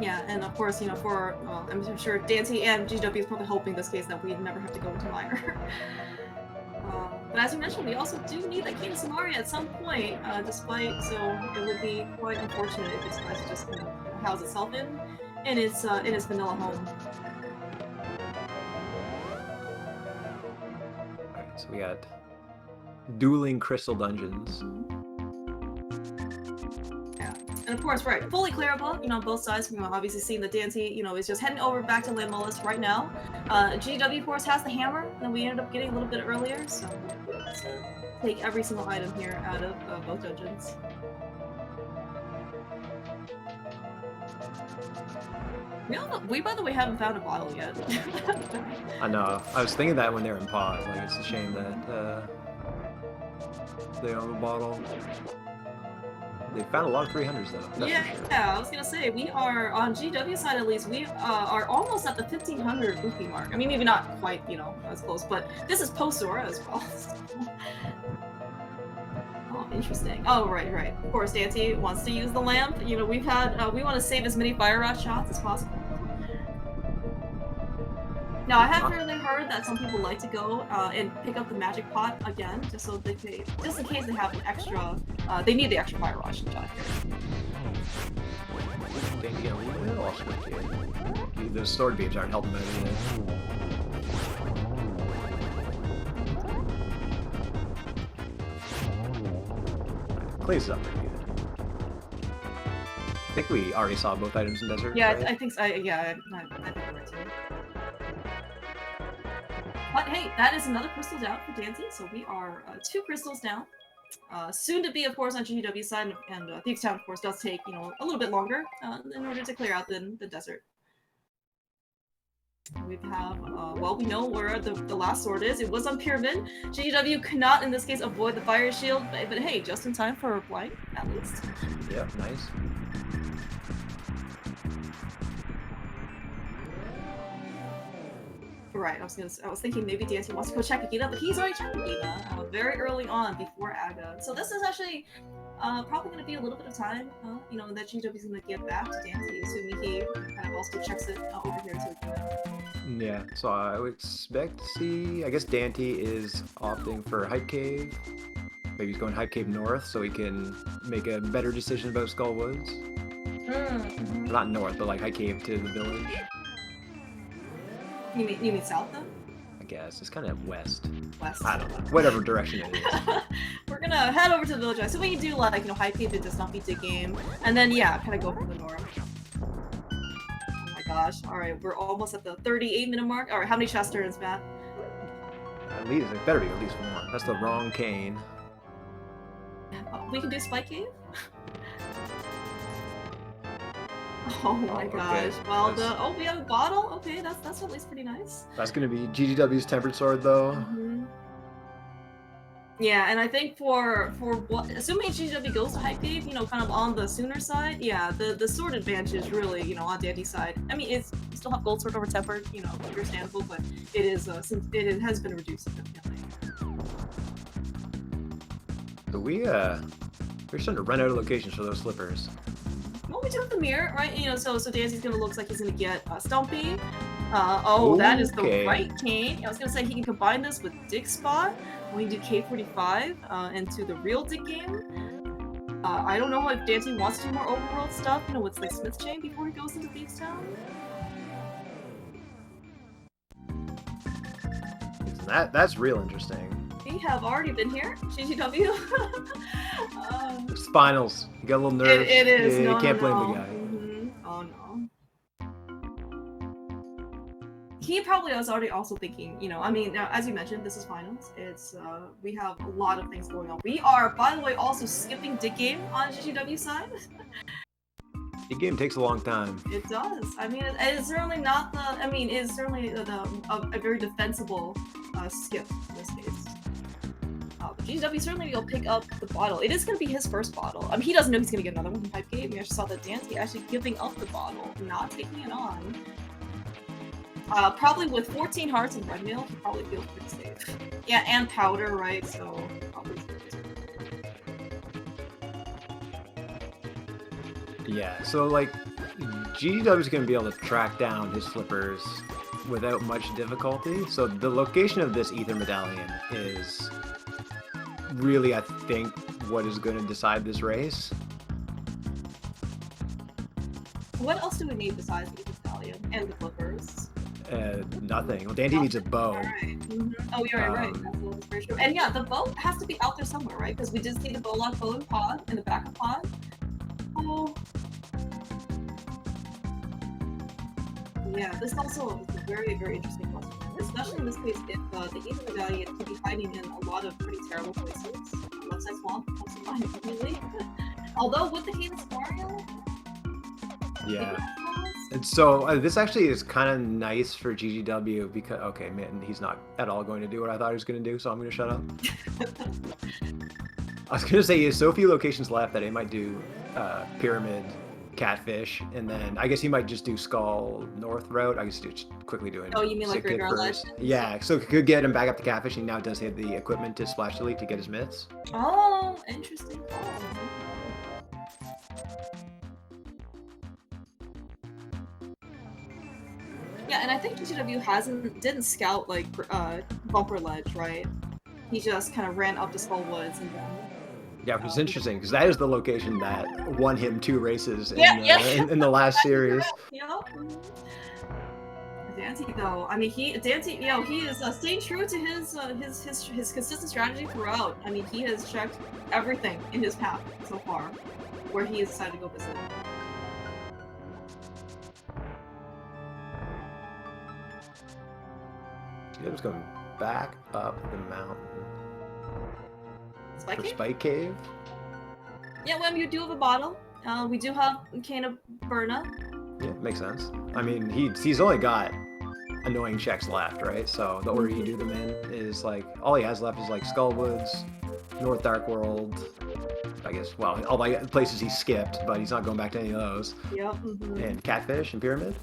Yeah, and of course, for, I'm sure Dante and GW is probably hoping this case that we never have to go into Meyer. But as you mentioned, we also do need that King Samaria at some point, so it would be quite unfortunate if it decides to just kind of house itself in its vanilla home. Alright, so we got dueling crystal dungeons. Yeah, and of course, right, fully clearable, on both sides. We've obviously seen that Dante, is just heading over back to Lamulus right now. GW, of course, has the hammer that we ended up getting a little bit earlier, so let's take every single item here out of both dungeons. We, by the way, haven't found a bottle yet. I know. I was thinking that when they were in pod. Like, it's a shame that they don't have a bottle. They found a lot of 300s, though. Yeah, I was gonna say, we are, on GW side at least, we are almost at the 1500 rupee mark. I mean, maybe not quite, as close, but this is post-Zora as well. Oh, interesting. Oh, right. Of course, Dante wants to use the lamp. We've had, we want to save as many fire rod shots as possible. Now, I have really heard that some people like to go and pick up the magic pot again, just in case they have an extra, they need the extra fire rod shot here. Those sword beams aren't helping anything. Clay's up pretty good. I think we already saw both items in desert. Yeah, right? I think so. I think you're right too. But hey, that is another crystal down for Dante, so we are 2 crystals down. Soon to be, of course, on GW side, and Thieves Town, of course, does take, a little bit longer in order to clear out the desert. We have, we know where the last sword is. It was on Pyramid. GW cannot, in this case, avoid the fire shield, but hey, just in time for a blind, at least. Yep, nice. Right, I was thinking maybe Dante wants to go check Agita, but he's already checked Agita very early on before Aga. So this is actually probably going to be a little bit of time, that GW is going to get back to Dante, assuming he kind of also checks it over here too. Yeah, so I would expect to see, I guess Dante is opting for Hype Cave. Maybe he's going Hype Cave North so he can make a better decision about Skullwoods. Not north, but like Hype Cave to the village. You mean south then? I guess. It's kind of west. West. I don't know. Whatever direction it is. We're gonna head over to the village. So we can do like, Hype Cave to just not beat the game. And then yeah, kind of go from the north. Oh my gosh. Alright, we're almost at the 38-minute mark. Alright, how many chest turns, Matt? At least, it better be at least 1. That's the wrong cane. We can do Spike Cave? Oh my gosh. Well, we have a bottle? Okay, that's at least pretty nice. That's gonna be GGW's Tempered Sword, though. Yeah, and I think for what, assuming GGW goes to Hype Cave, you know, kind of on the sooner side, yeah, the sword advantage is really, you know, on Dandy's side. I mean, you still have Gold Sword over Tempered, you know, understandable, but it is since it has been reduced significantly. So we're starting to run out of locations for those slippers. Well, we do have the mirror, right? You know, so Dancy's gonna looks like he's gonna get Stumpy. Oh, that is the right cane. I was gonna say he can combine this with Dick Spot. We can do K45 into the real Dick game. I don't know if Dancy wants to do more overworld stuff, you know, with like Smith Chain before he goes into Thieves Town. That's real interesting. We have already been here, GGW. It's finals. You got a little nerves. It is. You No, can't blame no. the guy. Oh no. He probably was already also thinking, you know, I mean, now, as you mentioned, this is finals. It's, we have a lot of things going on. We are, by the way, also skipping Dick Game on GGW side. The game takes a long time. It does. I mean, it's certainly not the, I mean, it's certainly a very defensible skip in this case. GW certainly will pick up the bottle. It is going to be his first bottle. I mean, he doesn't know he's going to get another one from Hype Game. We actually saw that Dancy actually giving up the bottle, not taking it on. Probably with 14 hearts and red mail, he probably feels pretty safe. Yeah, and powder, right? So probably. Yeah, so like GW is going to be able to track down his flippers without much difficulty. So the location of this ether medallion is really, I think, what is going to decide this race. What else do we need besides the medallion and the flippers? Nothing. Well, Dandy needs a bow. Right. Oh, you're right. That's very true. And yeah, the bow has to be out there somewhere, right? Because we did see the bow lock bow in pod, in the back of pod. Oh. Yeah, this also is a very, very interesting question. Especially in this case, if the ether medallion could be hiding in a lot of pretty terrible places. Left side swamp comes to mind immediately. Although with the Cadence Mario. Yeah. And so this actually is kind of nice for GGW because, okay, man, he's not at all going to do what I thought he was going to do, so I'm going to shut up. I was going to say he has so few locations left that he might do Pyramid, Catfish, and then I guess he might just do Skull North route. I guess just quickly doing. Oh, you mean like Graveyard Legends? Yeah, so it could get him back up to Catfish, and now does have the equipment to Splash Delete to get his myths. Oh, interesting. Yeah, and I think GGW didn't scout like Bumper Ledge, right? He just kind of ran up to Skull Woods and then. Yeah, which is interesting because that is the location that won him 2 races in, in the last series. Yeah. Dancy though, I mean, Dancy, you know, he is staying true to his consistent strategy throughout. I mean, he has checked everything in his path so far, where he has decided to go visit. He was going back up the mountain. Spike Cave? Spike Cave? Yeah, well, you do have a bottle. We do have a can of Burna. Yeah, makes sense. I mean, he's only got annoying checks left, right? So the order you do them in is like, all he has left is like Skullwoods, North Dark World, I guess, well, all the places he skipped, but he's not going back to any of those. Yep. And Catfish and Pyramid.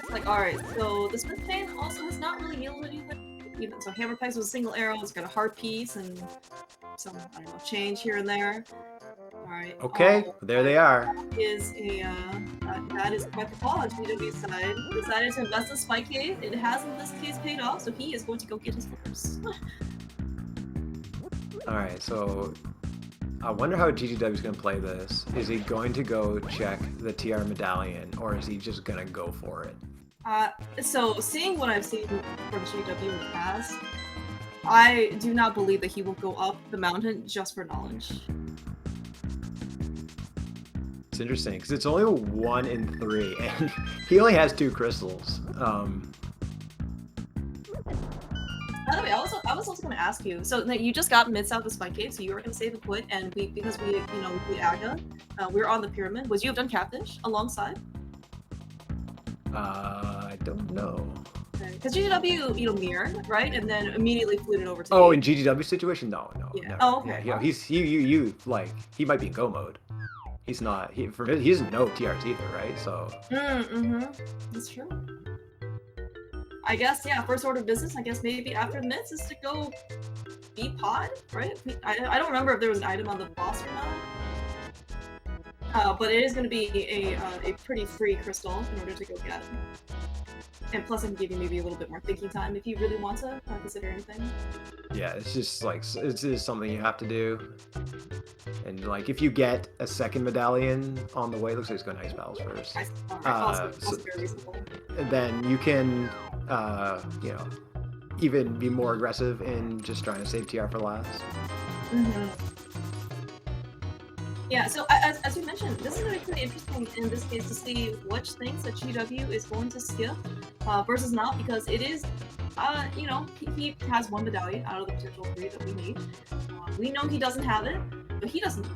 Like, alright, so the Smith Chain also has not really yielded anything. Even so, Hammer Pegs with a single arrow, it's got a heart piece and some, I don't know, change here and there. Alright. Okay, there they are. That is quite the call on GW's side. Decided to invest in Spike Cave. It has in this case paid off, so he is going to go get his flippers. Alright, so I wonder how GGW is going to play this. Is he going to go check the TR medallion, or is he just going to go for it? So seeing what I've seen from GW in the past, I do not believe that he will go up the mountain just for knowledge. It's interesting because it's only a 1 in 3, and he only has 2 crystals. was also going to ask you. So you just got mid south of Spike Cave, so you were going to save and quit, and because we beat Aga, we were on the pyramid. Would you have done Catfish alongside? I don't know. Because GGW, mirrored, right, and then immediately fluted over to. Oh, in GGW situation, no. Yeah. Never. Oh, okay. Yeah, he might be in go mode. He's not. He doesn't know TRs either, right? So. That's true. I guess, yeah, first order of business, I guess maybe after the mids is to go beat pod, right? I don't remember if there was an item on the boss or not. But it is going to be a pretty free crystal in order to go get. And plus I can give you maybe a little bit more thinking time if you really want to consider anything. Yeah, it's just like, it's just something you have to do. And like, if you get a second medallion on the way, it looks like it's going to ice battles first. Also very reasonable. Then you can, even be more aggressive in just trying to save TR for last. Yeah, so as you mentioned, this is going to be pretty interesting in this case to see which things that GW is going to skip versus not, because it is, he has one medallion out of the potential 3 that we need. We know he doesn't have it, but he doesn't.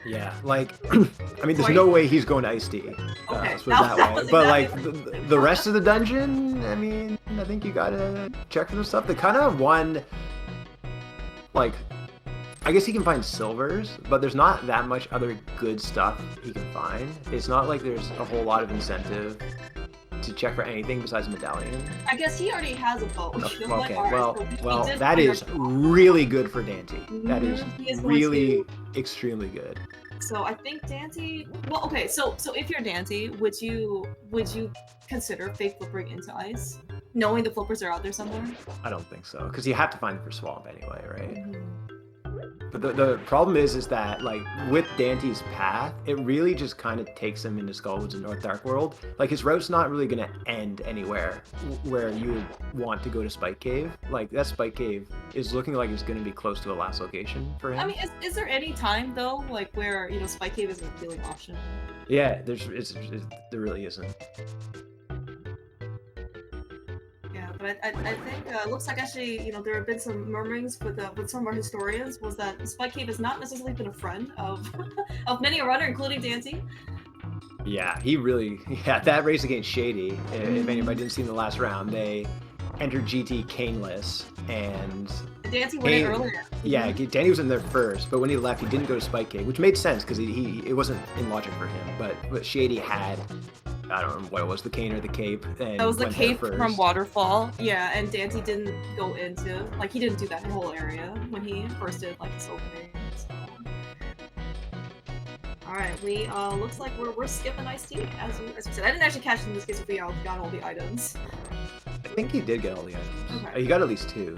Yeah, like, I mean, there's no way he's going to Ice T. Okay, that way. But exactly like the rest of the dungeon, I mean, I think you gotta check for the stuff. The kind of one, like, I guess he can find silvers, but there's not that much other good stuff he can find. It's not like there's a whole lot of incentive to check for anything besides medallion. I guess he already has a bow. Okay, well, that is really good for Dante. That is really extremely good. So I think Dante. Well, okay. So if you're Dante, would you consider fake flippering into ice, knowing the flippers are out there somewhere? I don't think so, because you have to find them for swamp anyway, right? But the problem is that, like, with Dante's path, it really just kind of takes him into Skullwoods and North Dark World. Like, his route's not really going to end anywhere where you would want to go to Spike Cave. Like, that Spike Cave is looking like it's going to be close to the last location for him. I mean, is there any time, though, like, where, Spike Cave is an appealing option? Yeah, there really isn't. But I think it looks like actually, there have been some murmurings with some of our historians was that Spike Cave has not necessarily been a friend of of many a runner, including Dante. Yeah, that race against Shady, if anybody didn't see in the last round, they entered GT caneless, and Dante went in earlier. Yeah, Danny was in there first, but when he left, he didn't go to Spike Cave, which made sense because it wasn't in logic for him. But Shady had, I don't know what it was, the cane or the cape. And that was the cape from Waterfall. Yeah, and Dante didn't go into, like, he didn't do that whole area when he first did, like, his opening. So. Alright, we, looks like we're skipping Ice Tea, as we said. I didn't actually catch in this case if we got all the items. I think he did get all the items. Okay. He got at least 2.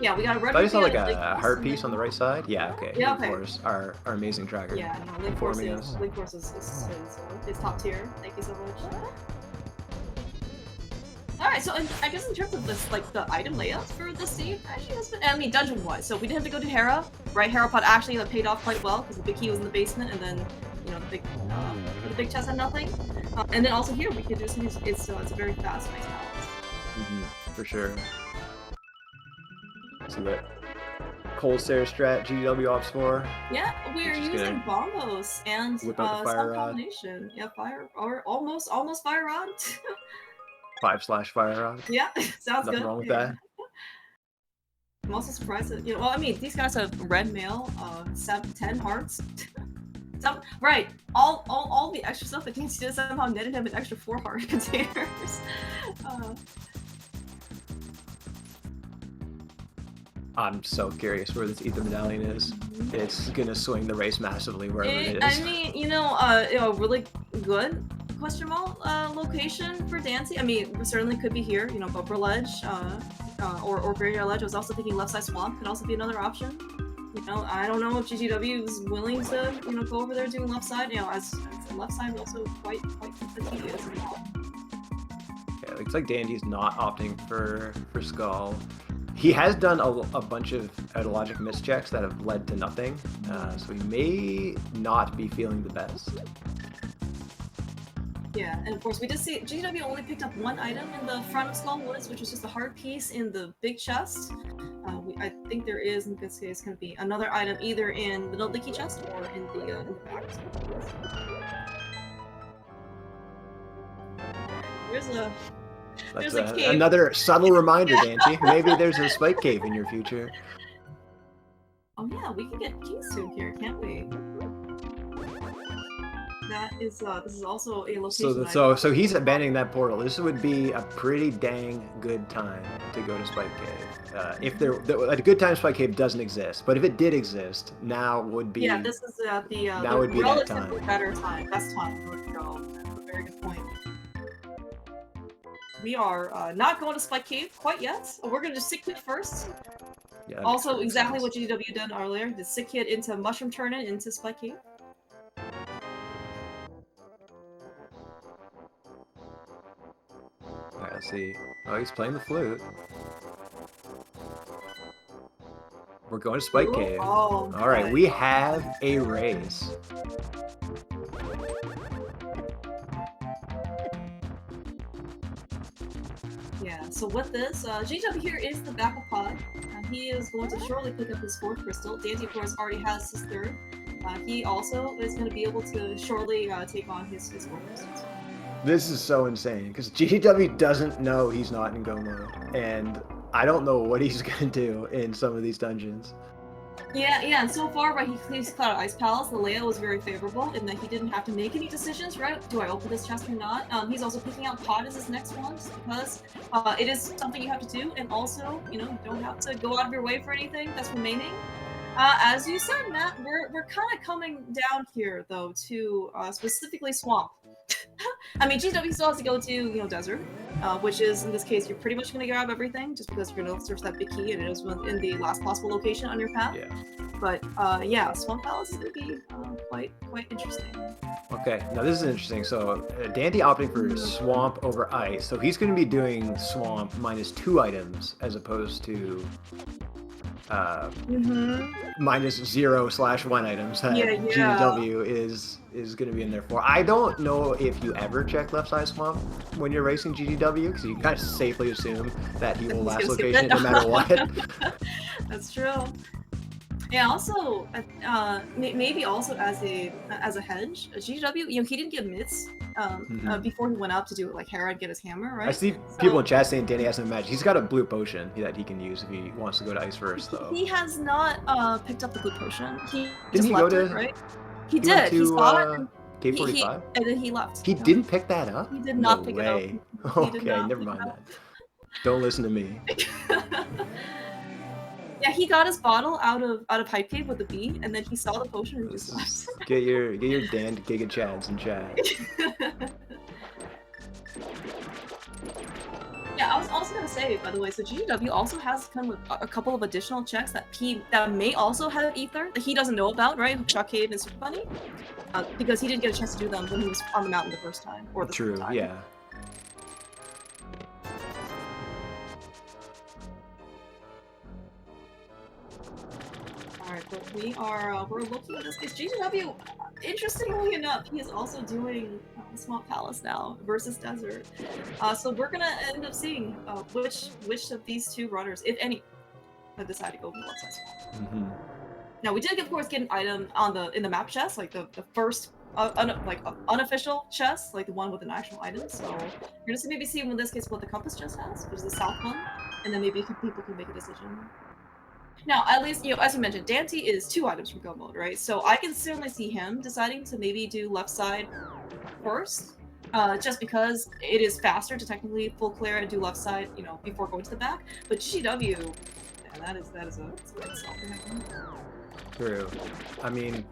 Yeah, we got a red. I saw like a heart piece on the right side. Yeah, okay. Yeah, okay. Link Force, our amazing tracker. Yeah, no, Link Force is top tier. Thank you so much. Alright, so I guess in terms of this, like, the item layouts for this scene, actually has been, I mean, dungeon-wise, so we didn't have to go to Hera, right? Hera pod actually that paid off quite well, because the big key was in the basement, and then, the big chest had nothing. And then also here, we could do some, it's a very fast, nice balance. For sure. See what Cold Stare Strat GW Ops for. Yeah, we're using bombos and some combination. Yeah, fire, or almost fire rod. 5/fire rod. Yeah, sounds good. Nothing wrong with that. I'm also surprised that, well, I mean, these guys have red mail, 10 hearts. Right, all the extra stuff that Dante did somehow netted him an extra 4 heart containers. I'm so curious where this Ether Medallion is. It's gonna swing the race massively wherever it is. I mean, really good location for Dante. I mean, it certainly could be here, Bumper Ledge, or Graveyard Ledge. I was also thinking Left Side Swamp could also be another option. I don't know if GGW is willing to, go over there doing left side. As the left side is also quite tedious. Yeah, it looks like Dandy's not opting for Skull. He has done a bunch of out-of-logic mischecks that have led to nothing, so he may not be feeling the best. Yeah, and of course we did see GW only picked up 1 item in the front of Skullwoods, which was just a heart piece in the big chest. I think there is in this case going to be another item either in the leaky chest or in the back. There's a cave. Another subtle reminder, Dante. Maybe there's a spike cave in your future. Oh yeah, we can get keys soon here, can't we? That is this is also a location. So he's abandoning that portal. This would be a pretty dang good time to go to Spike Cave. If a good time Spike Cave doesn't exist, but if it did exist, now would be. Yeah, this is now would be that time. Better time, best time to go. That's a very good point. We are not going to Spike Cave quite yet. We're going to just sick kit first. Yeah, also, exactly what GW did earlier. The sick kit into Mushroom Turn-In into Spike Cave. Alright, let's see. Oh, he's playing the flute. We're going to Spike Cave. Oh, alright, we have a race. Yeah, so with this, GW here is the backup pod. He is going to shortly pick up his 4th crystal. Dante, of course, already has his 3rd. He also is going to be able to shortly take on his 4th crystals. This is so insane, because GW doesn't know he's not in go mode, and I don't know what he's going to do in some of these dungeons. Yeah, and so far, right, he's cleared out Ice Palace. The layout was very favorable in that he didn't have to make any decisions, right? Do I open this chest or not? He's also picking out Pod as his next one, just because it is something you have to do, and also, you know, you don't have to go out of your way for anything that's remaining. As you said, Matt, we're kind of coming down here, though, to specifically Swamp. I mean, GW still has to go to, you know, Desert, which is, in this case, you're pretty much going to grab everything, just because you're going to search that big key, and it is in the last possible location on your path. Yeah. But, yeah, Swamp Palace is going to be quite interesting. Okay, now this is interesting. So, Dante opting for Swamp over Ice, so he's going to be doing Swamp minus 2 items, as opposed to minus 0/1 items that GW is going to be in there for. I don't know if you ever check left side Swamp when you're racing GW, because you kind of safely assume that he will last location no matter what. That's true. Yeah, also, maybe also as a hedge, GW, you know, he didn't get mitts before he went out to do it like Hera and get his hammer, right? I see people in chat saying Dante has no magic. He's got a blue potion that he can use if he wants to go to Ice first, though. He has not picked up the blue potion. He didn't just he left go to? It, right? He did. He saw it. Cave 45? And then he left. He didn't pick that up? He did not pick it up. Okay, never mind that. Don't listen to me. Yeah, he got his bottle out of Hype Cave with the bee, and then he saw the potion and just left. Get your Dan Giga Chads in chat. Yeah, I was also gonna say, by the way, so GW also has come with a couple of additional checks that may also have ether that he doesn't know about, right? Shock Cave and Super Bunny, because he didn't get a chance to do them when he was on the mountain the first time, or the second time. Yeah. Alright, but we're looking at this case. GW, interestingly enough, he is also doing Swamp Palace now versus Desert. So we're gonna end up seeing which of these 2 runners, if any, decide to go with left side Swamp. Now we did, of course, get an item in the map chest, like the first unofficial chest, like the one with an actual item. So we're gonna maybe see in this case what the compass chest has, which is the south one, and then maybe people can make a decision. Now, at least, you know, as you mentioned, Dante is 2 items from go mode, right? So I can certainly see him deciding to maybe do left side first, just because it is faster to technically full clear and do left side, you know, before going to the back. But GW, yeah, that is a great self for him. True. I mean,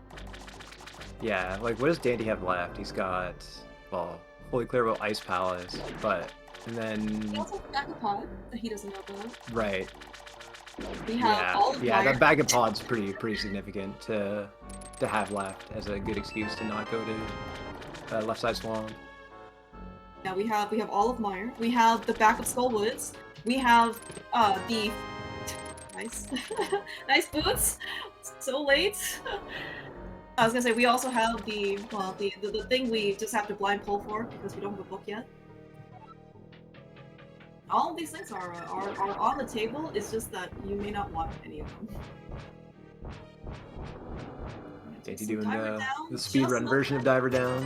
yeah, like, what does Dante have left? He's got, well, fully clearable Ice Palace, and then... He also has a backup pod that he doesn't know about. Right. We have all of that bag of pod's pretty significant to have left as a good excuse to not go to left side Swamp. Now we have all of Mire. We have the back of Skullwoods. We have the nice nice boots. So late. I was gonna say we also have the thing we just have to blind pull for because we don't have a book yet. All of these things are on the table. It's just that you may not want any of them. Dainty doing Diver the down, speedrun version of Diver Down.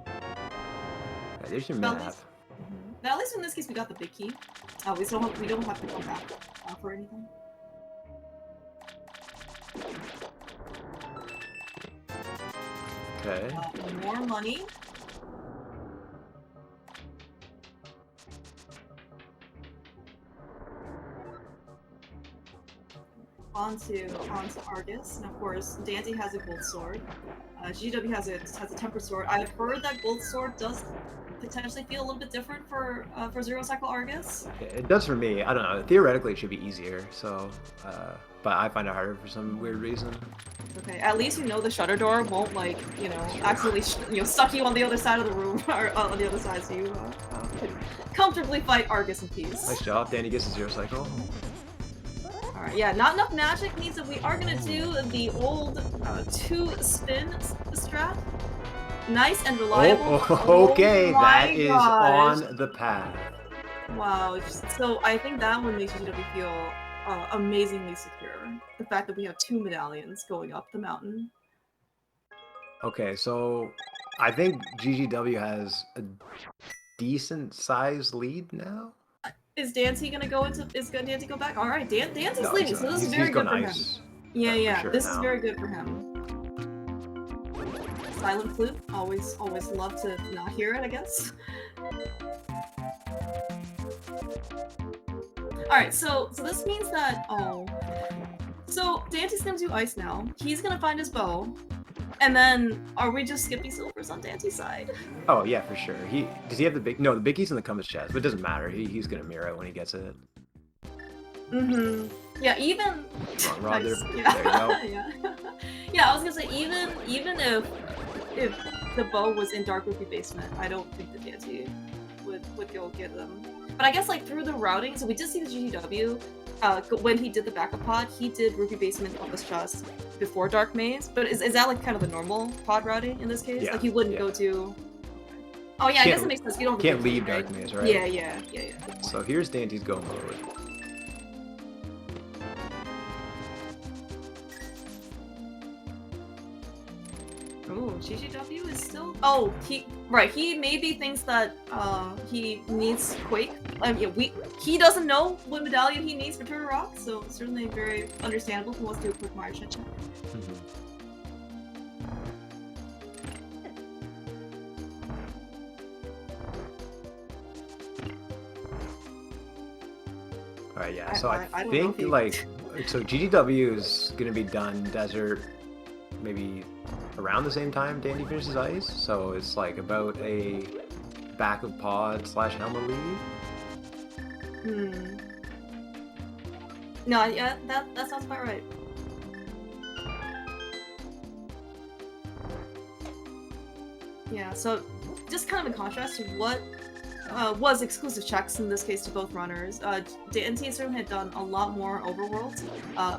Right, there's your map. Now, at least in this case, we got the big key. We don't have to come back for anything. Okay. More money. Onto Argus, and of course, Dante has a gold sword. GW has a tempered sword. I've heard that gold sword does potentially feel a little bit different for Zero Cycle Argus. Yeah, it does for me. I don't know. Theoretically, it should be easier. So, but I find it harder for some weird reason. Okay, at least you know the shutter door won't accidentally suck you on the other side of the room or on the other side, so you can comfortably fight Argus in peace. Nice job. Danny gets a 0 cycle. Alright, yeah, not enough magic means that we are gonna do the old 2-spin strat. Nice and reliable. Okay, that is gosh. on the path. Wow, so I think that one makes GW feel amazingly secure. The fact that we have 2 medallions going up the mountain. Okay, so I think GGW has a decent sized lead now. Is Dante gonna go into? Is Dante go back? All right, Dante's leaving, so this is very good for him. Yeah, sure this now. is very good for him. Silent flute, always love to not hear it, I guess. All right, so this means that so Dante's gonna do ice now. He's gonna find his bow. And then, are we just skipping silvers on Dante's side? Oh yeah, for sure. Does he have the big? No, the big key's in the compass chest, but it doesn't matter. He's gonna mirror it when he gets it. Yeah, even. Wrong rod nice. there. Yeah. There you go. Yeah, I was gonna say even if the bow was in Dark Rupee basement, I don't think that Dante would go get them. But I guess through the routing, so we did see the GGW. When he did the backup pod, he did Rupee Basement Compass Chest before Dark Maze. But is that kind of the normal pod routing in this case? Yeah, he wouldn't go to. Oh yeah, I guess it makes sense. You don't can't leave Dark Maze, right? Yeah. So here's Dante's go mode. Oh, GGW is still. Oh, he maybe thinks that he needs Quake. He doesn't know what medallion he needs for Turtle Rock, so certainly very understandable. He wants to do a quick Mire check. All right, yeah. So I think so GGW is gonna be done desert, maybe around the same time Dandy finishes ice, so it's about a back of pod / Helma lead. No, yeah, that sounds about right. Yeah, so just kind of in contrast to what was exclusive checks in this case to both runners, Dante certainly had done a lot more overworld,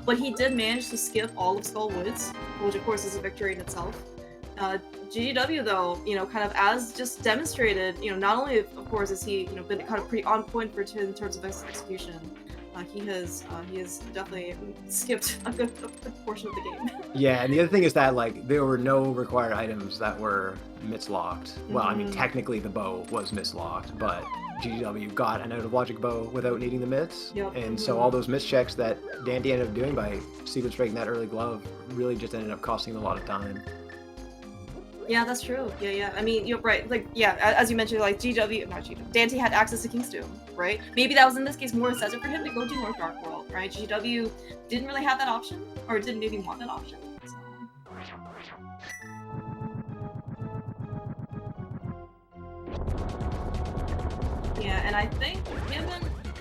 but he did manage to skip all of Skull Woods, which of course is a victory in itself. GGW though, kind of as just demonstrated, not only of course has he been kind of pretty on point in terms of execution, he has definitely skipped a good portion of the game. Yeah, and the other thing is that there were no required items that were mislocked. Well, I mean technically the bow was mislocked, but GGW got an out of logic bow without needing the mits. Yep. And so all those mischecks that Dante ended up doing by sequence breaking that early glove really just ended up costing him a lot of time. Yeah, that's true. Yeah. I mean, you're right. As you mentioned, Dante had access to King's Doom, right? Maybe that was in this case more incentive for him to go do North Dark World, right? GW didn't really have that option, or didn't maybe want that option. So. Yeah, and I think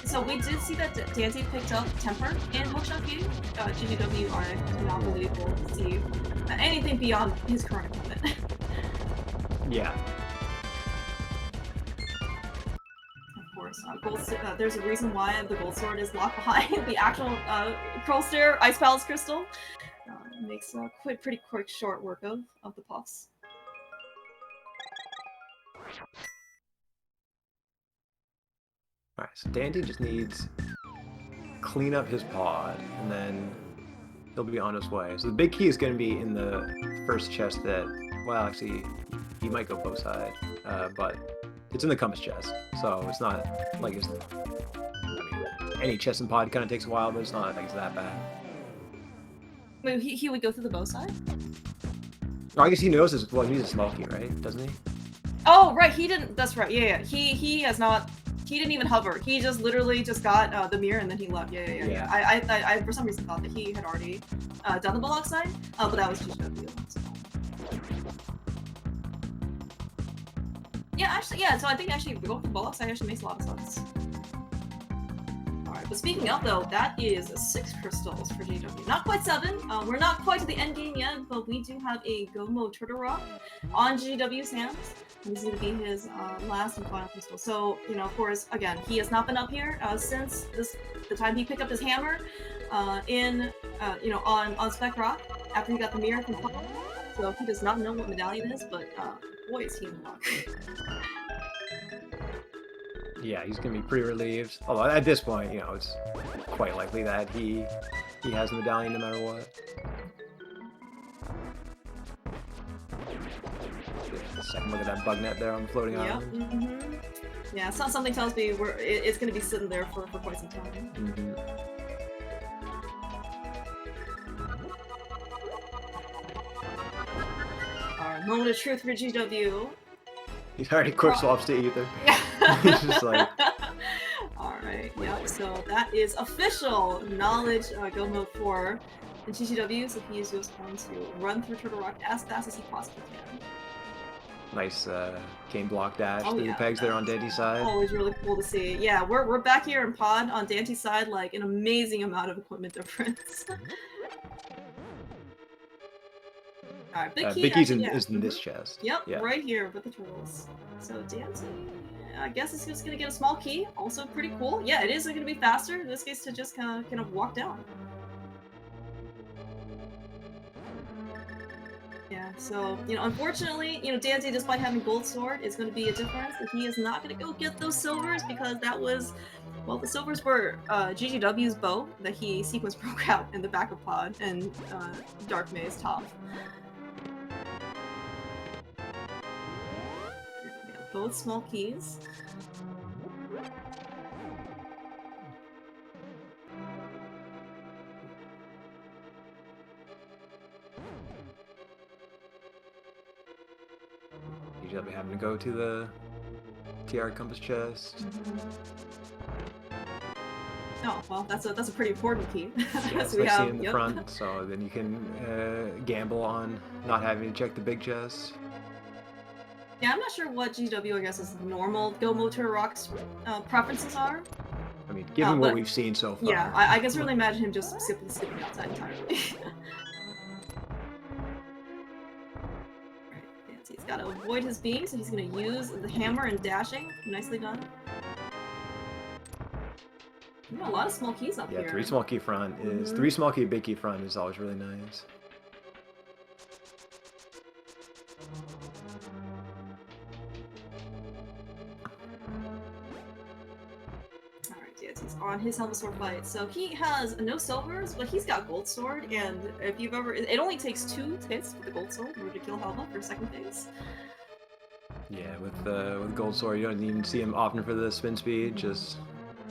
so we did see that Dante picked up Temper and Hookshot View. GGW are not believable to see anything beyond his current equipment. Yeah. Of course, there's a reason why the gold sword is locked behind the actual Curl Stair Ice Palace crystal. Makes pretty quick short work of the puffs. Alright, so Dante just needs clean up his pod, and then he'll be on his way. So the big key is going to be in the first chest that, well, actually, he might go both sides, but it's in the compass chest, so it's not like it's, I mean, any chest and pod kind of takes a while, but it's not like it's that bad. Wait, he would go through the bow side? Oh, I guess he knows his, well, he's a small key, right? Doesn't he? Oh, right, he didn't, that's right, yeah. He has not, he didn't even hover. He just literally just got the mirror and then he left. Yeah. I for some reason thought that he had already done the bullock side, but that was GW. So. Yeah, actually, yeah. So I think actually go for the bullock side actually makes a lot of sense. All right, but speaking of though, that is 6 crystals for GW. Not quite 7. We're not quite to the end game yet, but we do have a Gomo Turtle Rock on GW's hands. This is going to be his last and final crystal. So, you know, of course, again, he has not been up here since the time he picked up his hammer you know, on Spec Rock after he got the mirror from Paul. So he does not know what medallion is, but boy, is he in luck. Yeah, he's going to be pretty relieved. Although at this point, you know, it's quite likely that he has the medallion no matter what. Second look at that bug net there on the floating island. Mm-hmm. Yeah, something tells me it's going to be sitting there for quite some time. Mm-hmm. Alright, moment of truth for GW. He's already quick swaps to Ether. He's just like... Alright, yep, so that is official knowledge go mode 4 in GGW, so he is just going to run through Turtle Rock as fast as he possibly can. Nice cane block dash through the pegs there on Dante's side. Always really cool to see. Yeah, we're back here in pod on Dante's side, like an amazing amount of equipment difference. Alright, big key's is in this chest. Yep, yeah. Right here with the turtles. So Dante, I guess it's just gonna get a small key. Also pretty cool. Yeah, it is gonna be faster in this case to just kind of walk down. Yeah, so, you know, unfortunately, you know, Dante, despite having Gold Sword, is going to be a difference. If he is not going to go get those silvers, because that was, well, the silvers were GGW's bow that he sequence broke out in the back of pod, and Dark Maze top. Yeah, both small keys. Usually I'll be having to go to the TR compass chest. Oh, well, that's a pretty important key. Yeah, so we have in the front, so then you can gamble on not having to check the big chest. Yeah, I'm not sure what GW, I guess, is normal Go Motor Rock's preferences are. I mean, given what we've seen so far. Yeah, I can certainly imagine him just skipping outside entirely. He's got to avoid his beam, so he's going to use the hammer and dashing. Nicely done. You got a lot of small keys up here. Yeah, 3 small key front is 3 small key, big key front is always really nice. He's on his helmet sword fight. So he has no silvers, but he's got gold sword, and if you've ever, it only takes 2 hits with the gold sword in order to kill Helma for second phase. Yeah, with gold sword, you don't even see him often for the spin speed. Just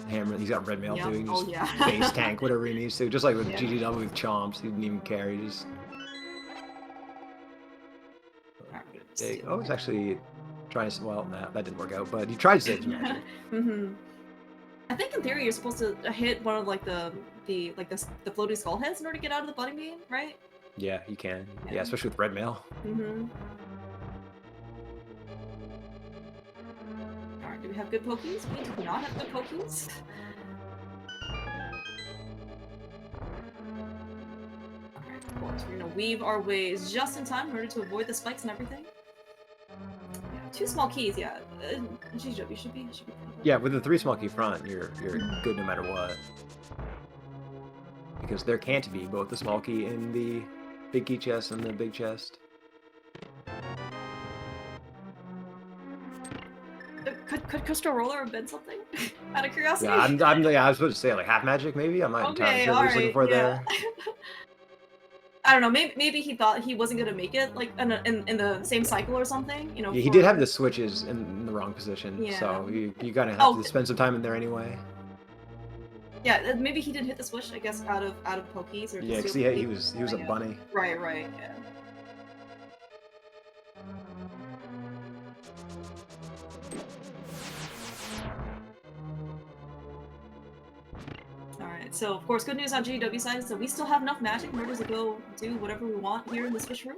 hammer. He's got red mail too. He just base tank whatever he needs to. Just like with GGW with chomps, he didn't even carry. Just. Oh, he's actually trying to. Well, nah, that didn't work out. But he tried to save his magic. I think in theory you're supposed to hit one of like the floating skull heads in order to get out of the budding beam, right? Yeah, you can. Yeah, especially with red mail. Alright, do we have good pokies? We do not have good pokies. Alright, cool. So we're gonna weave our ways just in time in order to avoid the spikes and everything. 2 small keys, yeah. GW should be yeah, with the 3 small key front, you're good no matter what. Because there can't be both the small key in the big key chest and the big chest. Could Crystal Roller have been something? Out of curiosity? Yeah, I was supposed to say like half magic maybe. I'm not entirely Okay, sure what he's looking alright, for yeah. there. I don't know, maybe he thought he wasn't gonna make it, like, in the same cycle or something, you know, Yeah, he for... did have the switches in the wrong position, Yeah. so you kind of have Oh, to spend some time in there anyway. yeah, maybe he didn't hit the switch, I guess, out of pokies or Yeah, just cause he was a bunny. Right, yeah. Alright, so of course, good news on GW side is that we still have enough magic in order to go do whatever we want here in the Switch room.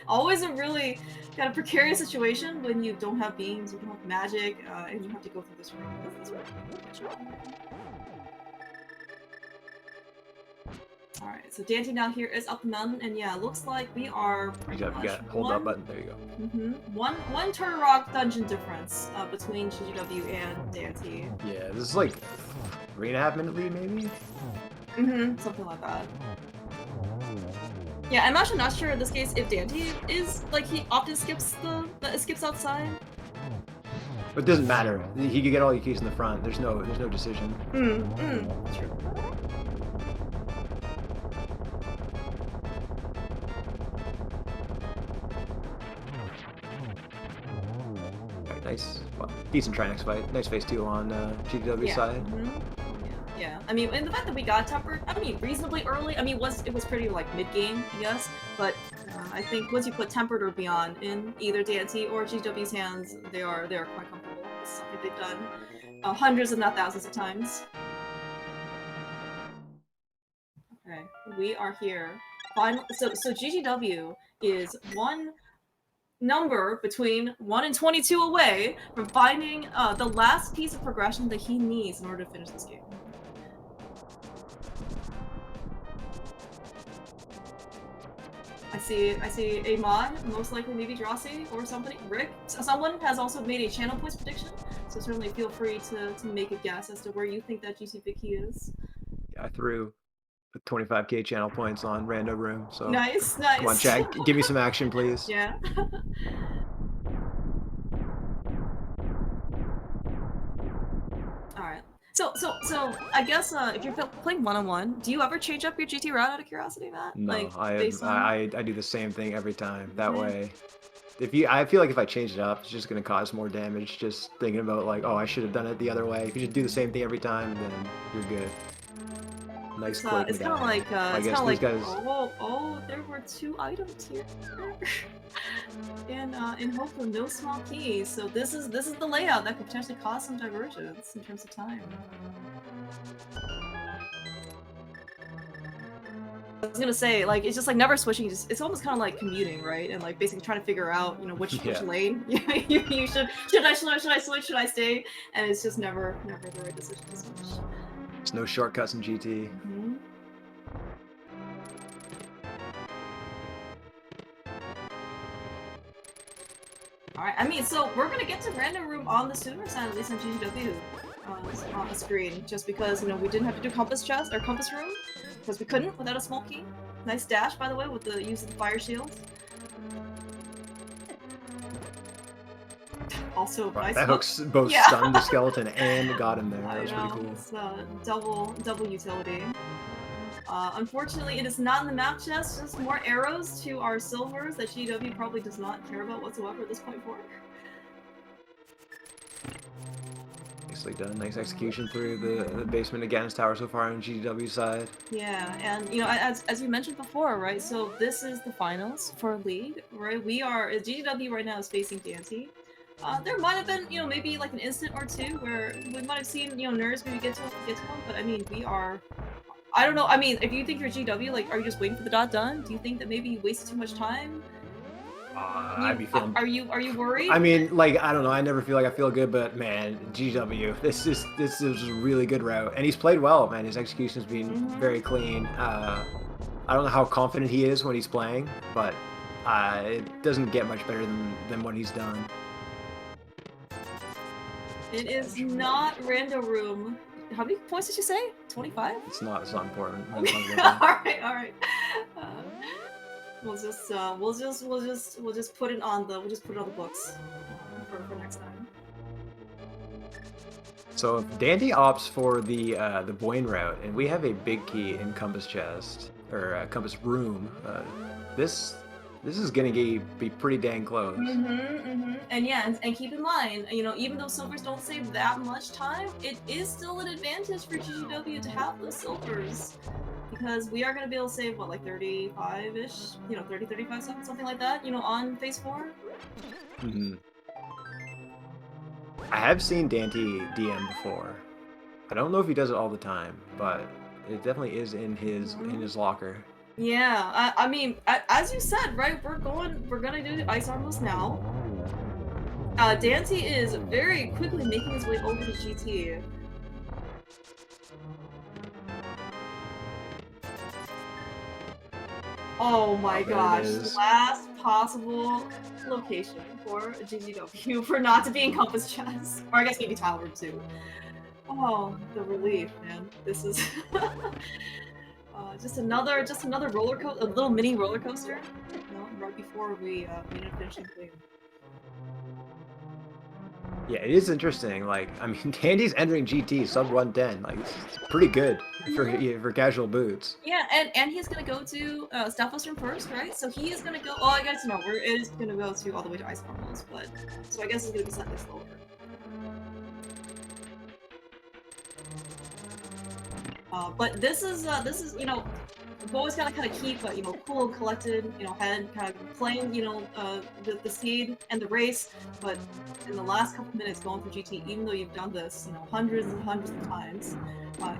Always a really kind of precarious situation when you don't have beams, you don't have magic, and you have to go through this room. Alright, so Dante down here is up the mountain, and yeah, looks like we are pretty much You got hold up button. There you go. One Turtle Rock dungeon difference between GGW and Dante. Yeah, this is like 3.5 minute lead maybe. Something like that. Yeah, I'm actually not sure in this case if Dante is like he often skips skips outside. But it doesn't matter. He could get all your keys in the front. There's no decision. True. Right, nice. Well, decent try next fight. Nice phase 2 on GW side. Yeah, I mean, and the fact that we got tempered, I mean, reasonably early. I mean, it was pretty like mid game, I guess. But I think once you put tempered or beyond in either Dante or GW's hands, they are quite comfortable. It's something they've done hundreds, if not thousands, of times. Okay, we are here. Final. So GGW is one number between 1 and 22 away from finding the last piece of progression that he needs in order to finish this game. I see a mod, most likely maybe Drossi or somebody, Rick. Someone has also made a channel points prediction, so certainly feel free to make a guess as to where you think that GC big key is. Yeah, I threw 25k channel points on Rando Room, so nice. Come on, chat, give me some action, please. Yeah. All right. So I guess if you're playing one-on-one, do you ever change up your GT route out of curiosity, Matt? No, like, I do the same thing every time. That way, I feel like if I change it up, it's just gonna cause more damage. Just thinking about like, oh, I should have done it the other way. If you just do the same thing every time, then you're good. Nice click. It's kind of like I guess these guys... oh, there were 2 items here. In hope of no small keys. So this is the layout that could potentially cause some divergence in terms of time. I was gonna say, like, it's just like never switching. It's almost kind of like commuting, right? And like basically trying to figure out, you know, which lane you should I switch, should I stay? And it's just never the right decision to switch. There's no shortcuts in GT. Alright, I mean, so we're gonna get to Random Room on the sooner side, at least on GGW, on the screen, just because, you know, we didn't have to do Compass Chest, or Compass Room, because we couldn't without a small key. Nice dash, by the way, with the use of the fire shield. Also, nice that hooks both stunned the skeleton and got him there. That was pretty cool. It's double utility. Unfortunately, it is not in the map chest, just more arrows to our silvers that GW probably does not care about whatsoever at this point forward. Nicely done. Nice execution through the basement against tower so far on GW side. Yeah, and you know, as you mentioned before, right? So this is the finals for League, right? We are GW right now is facing Dante. There might have been, you know, maybe like an instant or two where we might have seen, you know, nerds maybe get to him, but I mean, we are. I don't know. I mean, if you think you're GW, like, are you just waiting for the dot done? Do you think that maybe you wasted too much time? I'd be feeling... Are you worried? I mean, like, I don't know. I never feel like I feel good, but man, GW, this is a really good route, and he's played well, man. His execution's been very clean. I don't know how confident he is when he's playing, but it doesn't get much better than what he's done. It is not Rando Room. How many points did you say? 25? It's not important. all right. We'll just put it on the books for next time. So if Dandy opts for the Boyne route, and we have a big key in Compass Chest or Compass Room, this is gonna be pretty dang close. And yeah, and keep in mind, you know, even though silvers don't save that much time, it is still an advantage for GGW to have those silvers. Because we are going to be able to save, what, like 35-ish? You know, 30, 35 seconds, something like that, you know, on phase 4? I have seen Dante DM before. I don't know if he does it all the time, but it definitely is in his locker. Yeah, I mean, as you said, right, we're gonna do Ice Armless now. Dante is very quickly making his way over to GT. Oh my gosh, last possible location for GGW for not to be in Compass Chest. Or I guess maybe Tyler too. Oh, the relief, man. This is just another roller coaster, a little mini roller coaster. You know, right before we made a finishing clean. Yeah, it is interesting. Like, I mean, Dandy's entering GT sub 110. Like, it's pretty good for casual boots. Yeah, and he's gonna go to Southwestern first, right? So he is gonna go. Oh, I guess no, it is gonna go to all the way to Ice Formals, but so I guess it's gonna be slightly slower. But this is you know, we've always gotta kind of keep you know, cool, collected, you know, head, kind of playing, you know, the seed and the race. But in the last couple minutes going for GT, even though you've done this, you know, hundreds and hundreds of times,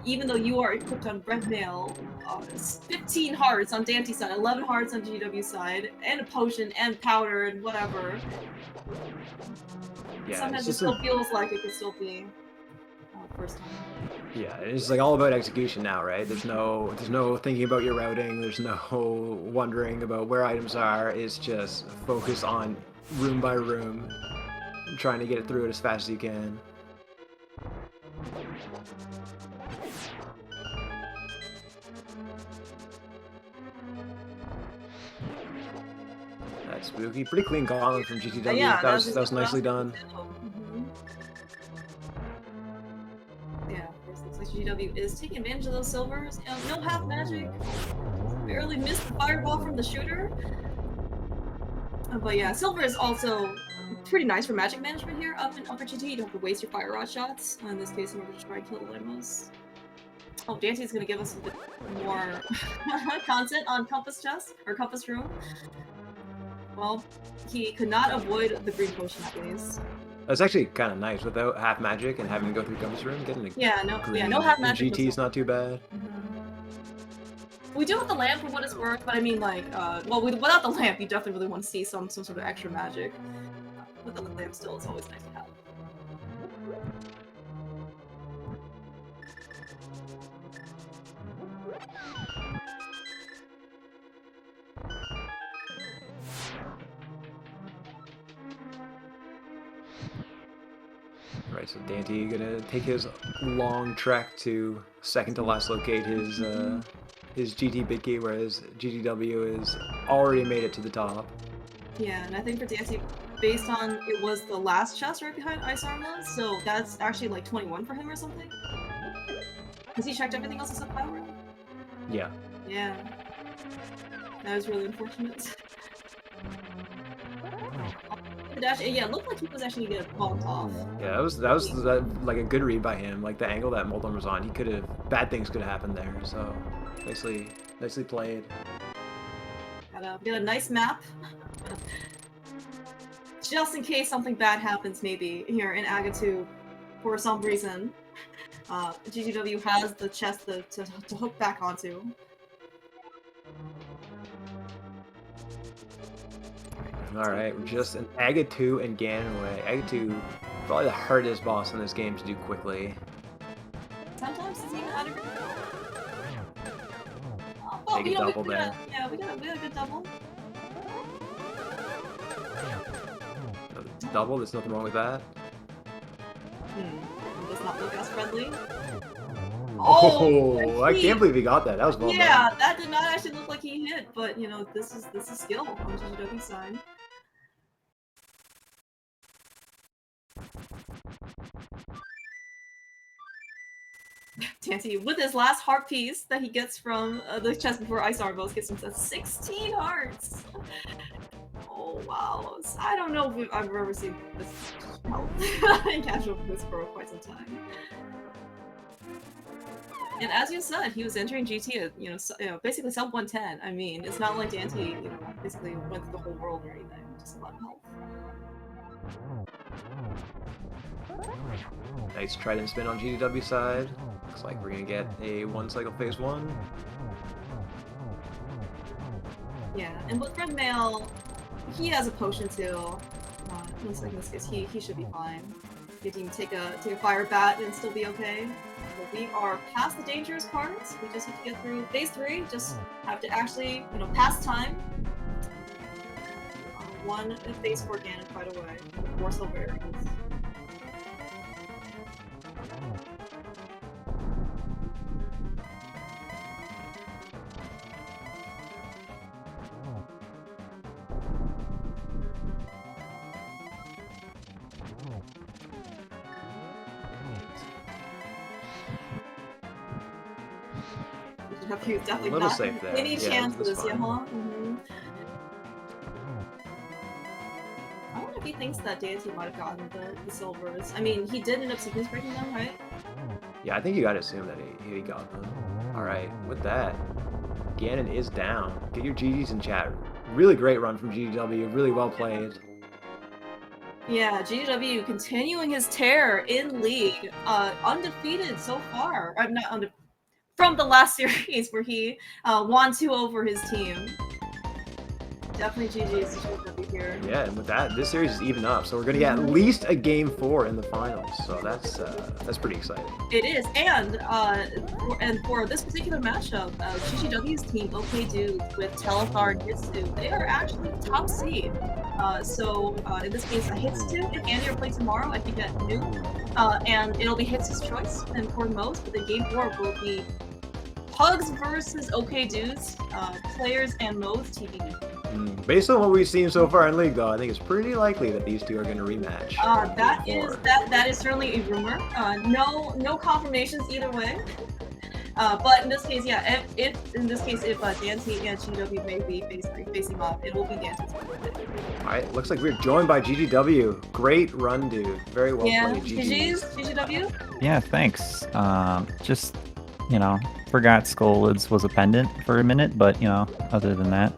even though you are equipped on red mail, 15 hearts on Dante's side, 11 hearts on GW side, and a potion and powder and whatever. Yeah, sometimes it still feels like it could still be first time. Yeah, it's like all about execution now, right? There's no thinking about your routing. There's no wondering about where items are. It's just focus on room by room, trying to get it through it as fast as you can. That's spooky. Pretty clean gauntlet from GTW. Yeah, that was nicely done. GW is taking advantage of those silvers. You know, no half magic. Barely missed the fireball from the shooter. But yeah, silver is also pretty nice for magic management here up in Upper GT. You don't have to waste your fire rod shots. In this case, in order to try and kill the limos. Oh, Dante's gonna give us a bit more content on Compass Chest, or Compass Room. Well, he could not avoid the green potion phase. That's actually kind of nice without half magic and having to go through Compass Room. Getting a no half magic. GT is not too bad. We do have the lamp for what it's worth, but I mean, like, well, without the lamp, you definitely really want to see some sort of extra magic. With the lamp, still, it's always nice to have. Right, so Dante gonna take his long trek to second to last locate his GT big key, whereas GTW has already made it to the top. Yeah, and I think for Dante, based on it was the last chest right behind Ice Armless, so that's actually like 21 for him or something. Has he checked everything else except power? Yeah. Yeah. That was really unfortunate. Yeah, it looked like he was actually gonna get bumped off. Yeah, that was like a good read by him. Like the angle that Moldon was on, bad things could have happened there. So nicely played. Got a nice map. Just in case something bad happens, maybe here in Agatu, for some reason, GGW has the chest to hook back onto. Alright, we're just an Agatu and Ganon away. Agatu, probably the hardest boss in this game to do quickly. Sometimes it's even harder. Take a double there. Yeah, we got a good double. Double, there's nothing wrong with that. It does not look as friendly. Oh, I can't believe he got that. That was well done. Yeah, that did not actually look like he hit, but you know, this is skill on GGW's side. Dante, with his last heart piece that he gets from the chest before Ice Arbos, gets himself 16 hearts. Oh wow! I don't know if I've ever seen this health in casual boots for quite some time. And as you said, he was entering GT at basically sub 110. I mean, it's not like Dante basically went through the whole world or anything. Just a lot of health. Nice trident spin on GDW side. Looks like we're gonna get a 1-cycle phase 1. Yeah, and with Red Mail, he has a potion too. Looks like in this case he should be fine. He can take a fire bat and still be okay. But we are past the dangerous parts. We just have to get through phase 3. Just have to actually pass time. One phase 4 Ganon right away. 4 silver arrows. Definitely a little not safe there. any chances, yeah, huh? I wonder if he thinks that Deity might have gotten the silvers. I mean, he did end up sequence breaking them, right? Yeah, I think you gotta assume that he got them. Alright, with that, Ganon is down. Get your GGs in chat. Really great run from GDW, really well played. Yeah, GDW continuing his tear in League. Undefeated so far. Not undefeated. From the last series where he won 2 over his team. Definitely GG's to GDW here. Yeah, and with that, this series is even up, so we're gonna get at least a game 4 in the finals. So that's pretty exciting. It is, and for this particular matchup, GGW's team OKDUDES with Telethar and Hitsu, they are actually top seed. So in this case, Hitsu, if Andy are playing tomorrow, I think at noon, and it'll be Hitsu's choice and for most, but then game 4 will be Pugs versus OKDUDES, players and modes TBD. Based on what we've seen so far in League, though, I think it's pretty likely that these two are going to rematch. That is certainly a rumor. No confirmations either way. But in this case, yeah, if Dante and GW may be facing off, it will be Dante's. Alright, looks like we're joined by GGW. Great run, dude. Very well played, GG's, GGW? Yeah, thanks. Just, forgot Skullwoods was a pendant for a minute, but, other than that.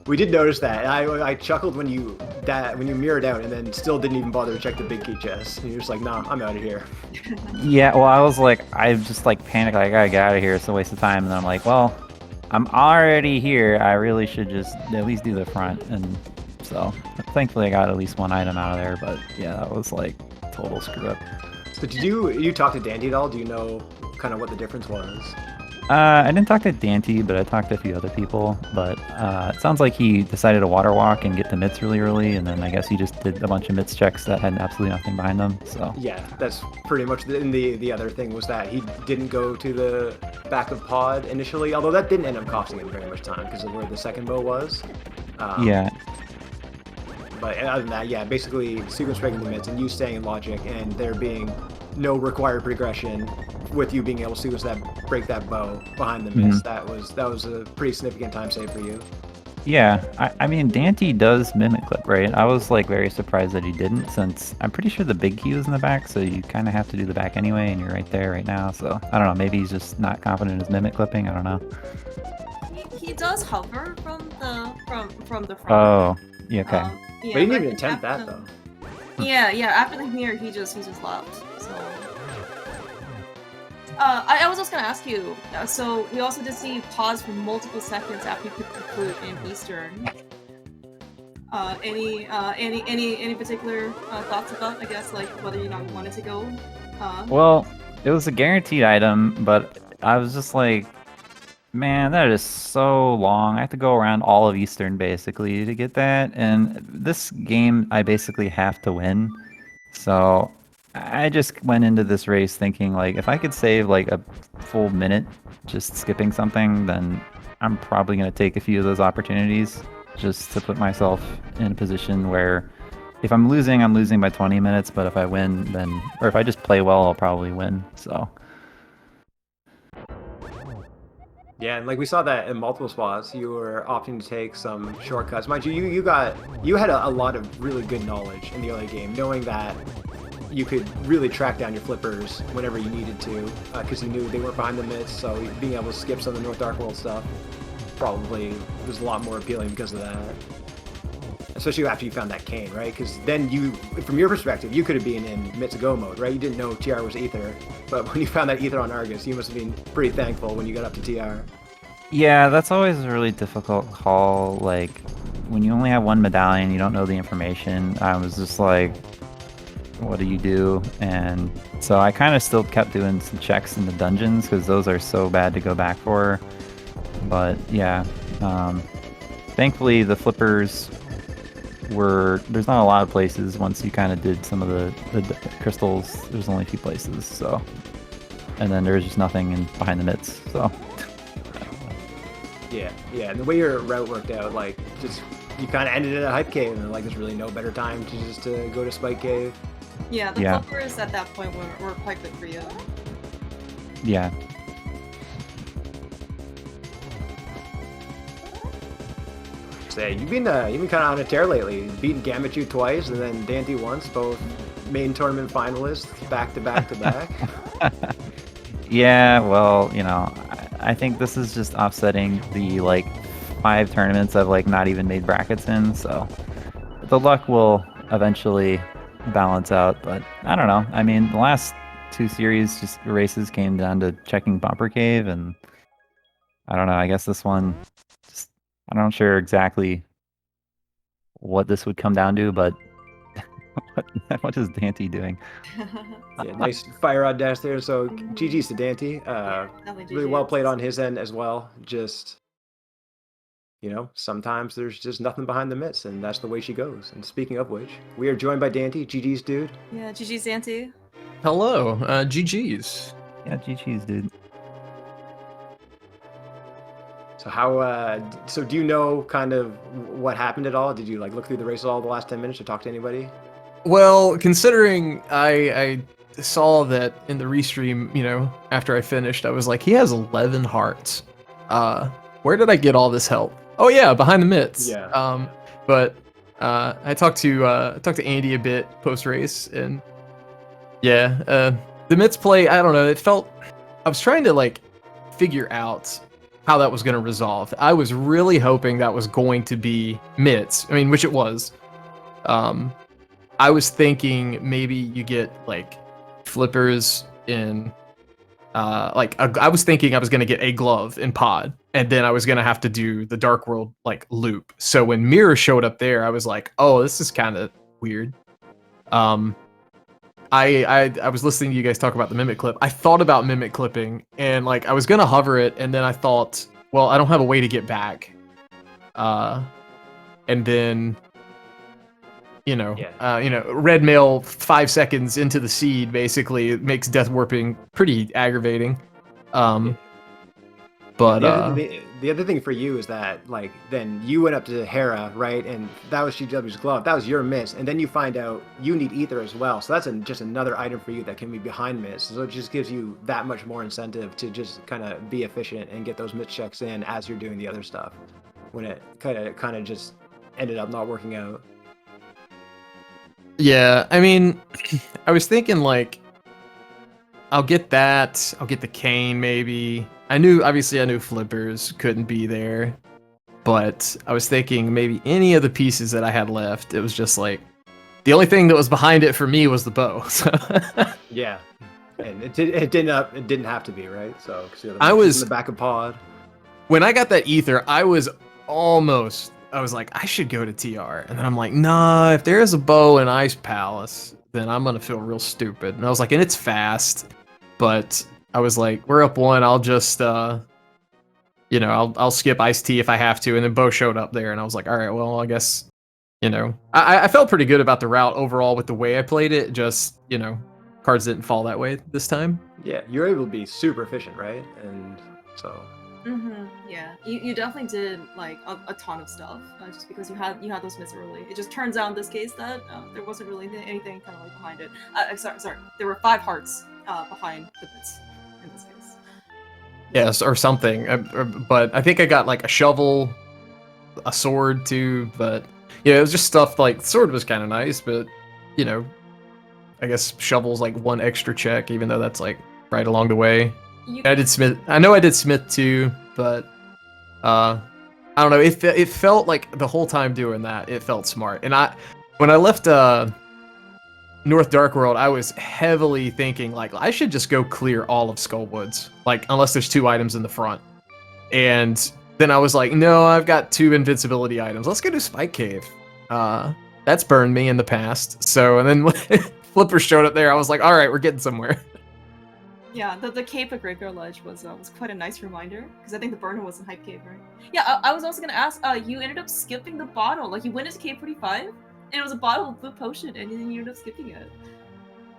We did notice that. I chuckled when you mirrored out and then still didn't even bother to check the big key chest. And you're just like, nah, I'm out of here. Yeah, well, I just panicked, I gotta get out of here, it's a waste of time. And then I'm like, well, I'm already here, I really should just at least do the front. And so, thankfully I got at least one item out of there, but yeah, that was total screw up. So did you talk to Dandy at all? Do you know kind of what the difference was? I didn't talk to Dante, but I talked to a few other people. But it sounds like he decided to water walk and get the mitts really early, and then I guess he just did a bunch of mitts checks that had absolutely nothing behind them. So yeah, that's pretty much the other thing was that he didn't go to the back of pod initially, although that didn't end up costing him very much time because of where the second bow was. Yeah. But other than that, yeah, basically sequence breaking the mitts and you staying in logic and there being no required progression with you being able to sequence break that bow behind the miss. That was a pretty significant time save for you. Yeah, I mean Dante does mimic clip, right? I was very surprised that he didn't, since I'm pretty sure the big key was in the back, so you kind of have to do the back anyway, and you're right there right now. So I don't know, maybe he's just not confident in his mimic clipping. I don't know. He does hover from the front. Oh, yeah, okay. Yeah, but he didn't even attempt that though. Yeah, after the mirror, he just left. So. I was just gonna ask you. So we also did see you pause for multiple seconds after you picked the flute in Eastern. Any particular thoughts about? I guess whether you not wanted to go. Well, it was a guaranteed item, but I was just like, man, that is so long. I have to go around all of Eastern basically to get that, and this game I basically have to win. So I just went into this race thinking if I could save a full minute just skipping something, then I'm probably going to take a few of those opportunities just to put myself in a position where if I'm losing by 20 minutes, but if I win, then, or if I just play well, I'll probably win. So Yeah, and like we saw that in multiple spots, you were opting to take some shortcuts. Mind you, you had a lot of really good knowledge in the early game, knowing that you could really track down your flippers whenever you needed to, because you knew they weren't behind the midst. So being able to skip some of the North Dark World stuff probably was a lot more appealing because of that. Especially after you found that cane, right? Because then you, from your perspective, you could have been in Mitz Go mode, right? You didn't know TR was Ether, but when you found that Ether on Argus, you must have been pretty thankful when you got up to TR. Yeah, that's always a really difficult call. Like, when you only have one medallion, you don't know the information. I was just like, what do you do? And so I kind of still kept doing some checks in the dungeons because those are so bad to go back for. But yeah, thankfully the flippers there's not a lot of places. Once you kind of did some of the crystals, there's only a few places. So, and then there's just nothing behind the mitts. So. Yeah, and the way your route worked out, like, just you kind of ended in a hype cave, and like there's really no better time to go to Spike Cave. Yeah, the flippers at that point were quite good for you. Yeah. So you've been kind of on a tear lately. Beating Gamachu twice, and then Dante once, both main tournament finalists, back to back to back. Yeah, well, you know, I think this is just offsetting the like 5 tournaments I've like not even made brackets in, so the luck will eventually balance out. But I don't know. I mean, the last 2 series just races came down to checking Bumper Cave, and I don't know. I guess this one, just I'm not sure exactly what this would come down to, but what is Dante doing? Yeah, nice fire rod dash there. So GG's to Dante. Really well played on his end as well. Just, you know, sometimes there's just nothing behind the mitts, and that's the way she goes. And speaking of which, we are joined by Dante. GG's, dude. Yeah, GG's, Dante. Hello, GG's. Yeah, GG's, dude. So so do you know kind of what happened at all? Did you like look through the race at all the last 10 minutes or talk to anybody? Well, considering I saw that in the restream, you know, after I finished, I was like, he has 11 hearts. Where did I get all this help? Oh yeah, behind the mitts. Yeah. But I talked to Andy a bit post race, and yeah, the mitts play. I don't know. It felt I was trying to like figure out how that was going to resolve. I was really hoping that was going to be mitts. I mean, which it was. I was thinking maybe you get like flippers in, I was thinking I was gonna get a glove in pod, and then I was gonna have to do the Dark World like loop. So when Mirror showed up there, I was like, oh, this is kind of weird. I was listening to you guys talk about the mimic clip. I thought about mimic clipping, and like I was gonna hover it, and then I thought, well, I don't have a way to get back. And then red mail 5 seconds into the seed basically makes death warping pretty aggravating. But the other thing for you is that like then you went up to Hera, right, and that was GW's glove. That was your miss, and then you find out you need ether as well. So that's just another item for you that can be behind miss. So it just gives you that much more incentive to just kind of be efficient and get those miss checks in as you're doing the other stuff. When it kind of just ended up not working out. Yeah, I mean, I was thinking like, I'll get that. I'll get the cane maybe. I knew flippers couldn't be there, but I was thinking maybe any of the pieces that I had left. It was just like, the only thing that was behind it for me was the bow. So. Yeah, and it didn't have to be, right? So I was in the back of pod. When I got that ether, I was like, I should go to TR. And then I'm like, nah, if there's a bow in Ice Palace, then I'm going to feel real stupid. And I was like, and it's fast. But I was like, we're up 1. I'll just, I'll skip Ice Tea if I have to. And then Bo showed up there. And I was like, all right, well, I guess, I felt pretty good about the route overall with the way I played it. Just, cards didn't fall that way this time. Yeah, you're able to be super efficient, right? And so... Yeah, you definitely did like a ton of stuff just because you had those miss early. It just turns out in this case that there wasn't really anything kind of like behind it. Sorry, there were 5 hearts behind the miss in this case. Yes, or something. But I think I got like a shovel, a sword too. But yeah, it was just stuff like sword was kind of nice, but you know, I guess shovel's like one extra check, even though that's like right along the way. I did smith. I know I did smith too, but I don't know. It felt like the whole time doing that, it felt smart. And when I left North Dark World, I was heavily thinking like I should just go clear all of Skullwoods, like unless there's 2 items in the front. And then I was like, no, I've got 2 invincibility items. Let's go to Spike Cave. That's burned me in the past. So and then when Flipper showed up there, I was like, all right, we're getting somewhere. Yeah, the Cape at Graveyard Ledge was quite a nice reminder, because I think the burner was in Hype Cave, right? Yeah, I was also gonna ask, you ended up skipping the bottle. Like, you went into Cave 45, and it was a bottle of blue potion, and then you ended up skipping it.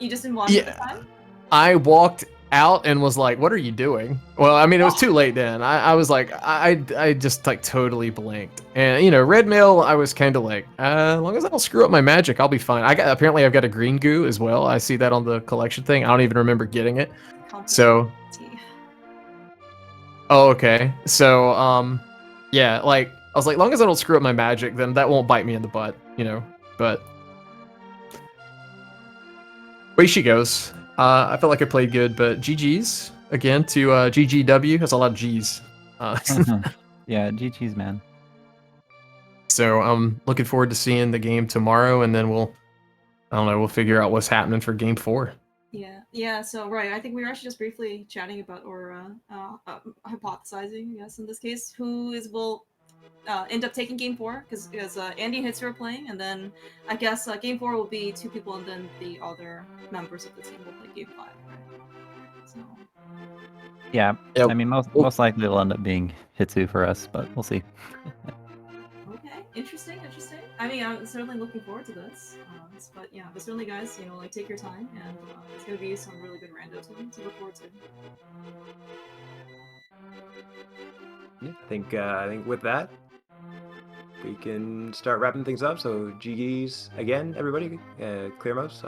You just didn't want it at the time? I walked out and was like, what are you doing? Well, I mean, it was too late then. I was like, I just like totally blinked. And, you know, red mail, I was kind of like, as long as I don't screw up my magic, I'll be fine. Apparently I've got a green goo as well. I see that on the collection thing. I don't even remember getting it. So, oh, okay. So, yeah, like, I was like, long as I don't screw up my magic, then that won't bite me in the butt, you know, but way she goes. I felt like I played good, but GG's again to GGW. That's a lot of G's. Yeah, GG's, man. So I'm looking forward to seeing the game tomorrow, and then I don't know, we'll figure out what's happening for game 4. Yeah, so, right, I think we were actually just briefly chatting about, or hypothesizing, I guess, in this case, will end up taking game 4, because Andy and Hitsu are playing, and then I guess game 4 will be 2 people, and then the other members of the team will play game 5, right? So... Yeah, Yep. I mean, most likely it'll end up being Hitsu for us, but we'll see. Okay, interesting. I mean, I'm certainly looking forward to this. But yeah, but certainly, guys, you know, like, take your time, and it's gonna be some really good randos to look forward to. Yeah, I think with that, we can start wrapping things up. So GG's again, everybody. Clear mouse.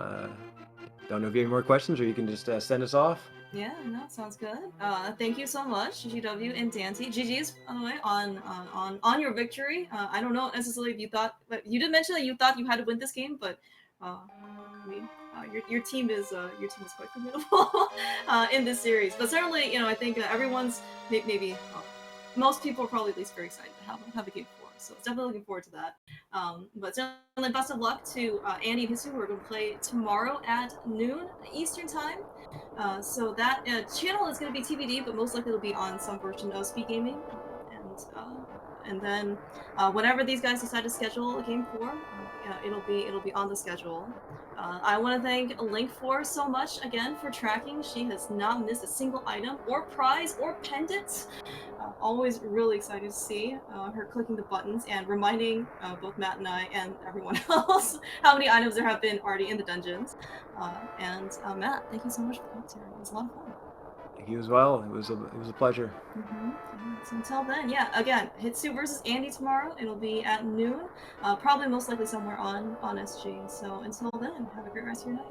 Don't know if you have any more questions, or you can just send us off. Yeah, no, sounds good. Thank you so much, GW and Dante. GG's, by the way, on your victory. I don't know necessarily if you thought, but you did mention that you thought you had to win this game, but I mean, your team is quite formidable in this series. But certainly, you know, I think everyone's maybe most people are probably at least very excited to have a game 4. So it's definitely looking forward to that. But certainly, best of luck to Andy and Hisu, who are going to play tomorrow at noon Eastern time. So that channel is going to be TBD, but most likely it'll be on some version of SpeedGaming. And then whenever these guys decide to schedule a game 4, it'll be on the schedule. I want to thank Link for so much again for tracking. She has not missed a single item or prize or pendant. Always really excited to see her clicking the buttons and reminding both Matt and I and everyone else how many items there have been already in the dungeons. And Matt, thank you so much for coming here. It was a lot of fun. Thank you as well. It was a pleasure. So until then, yeah, again, Hitsu versus Andy tomorrow. It'll be at noon. Probably most likely somewhere on SG. So until then, have a great rest of your night.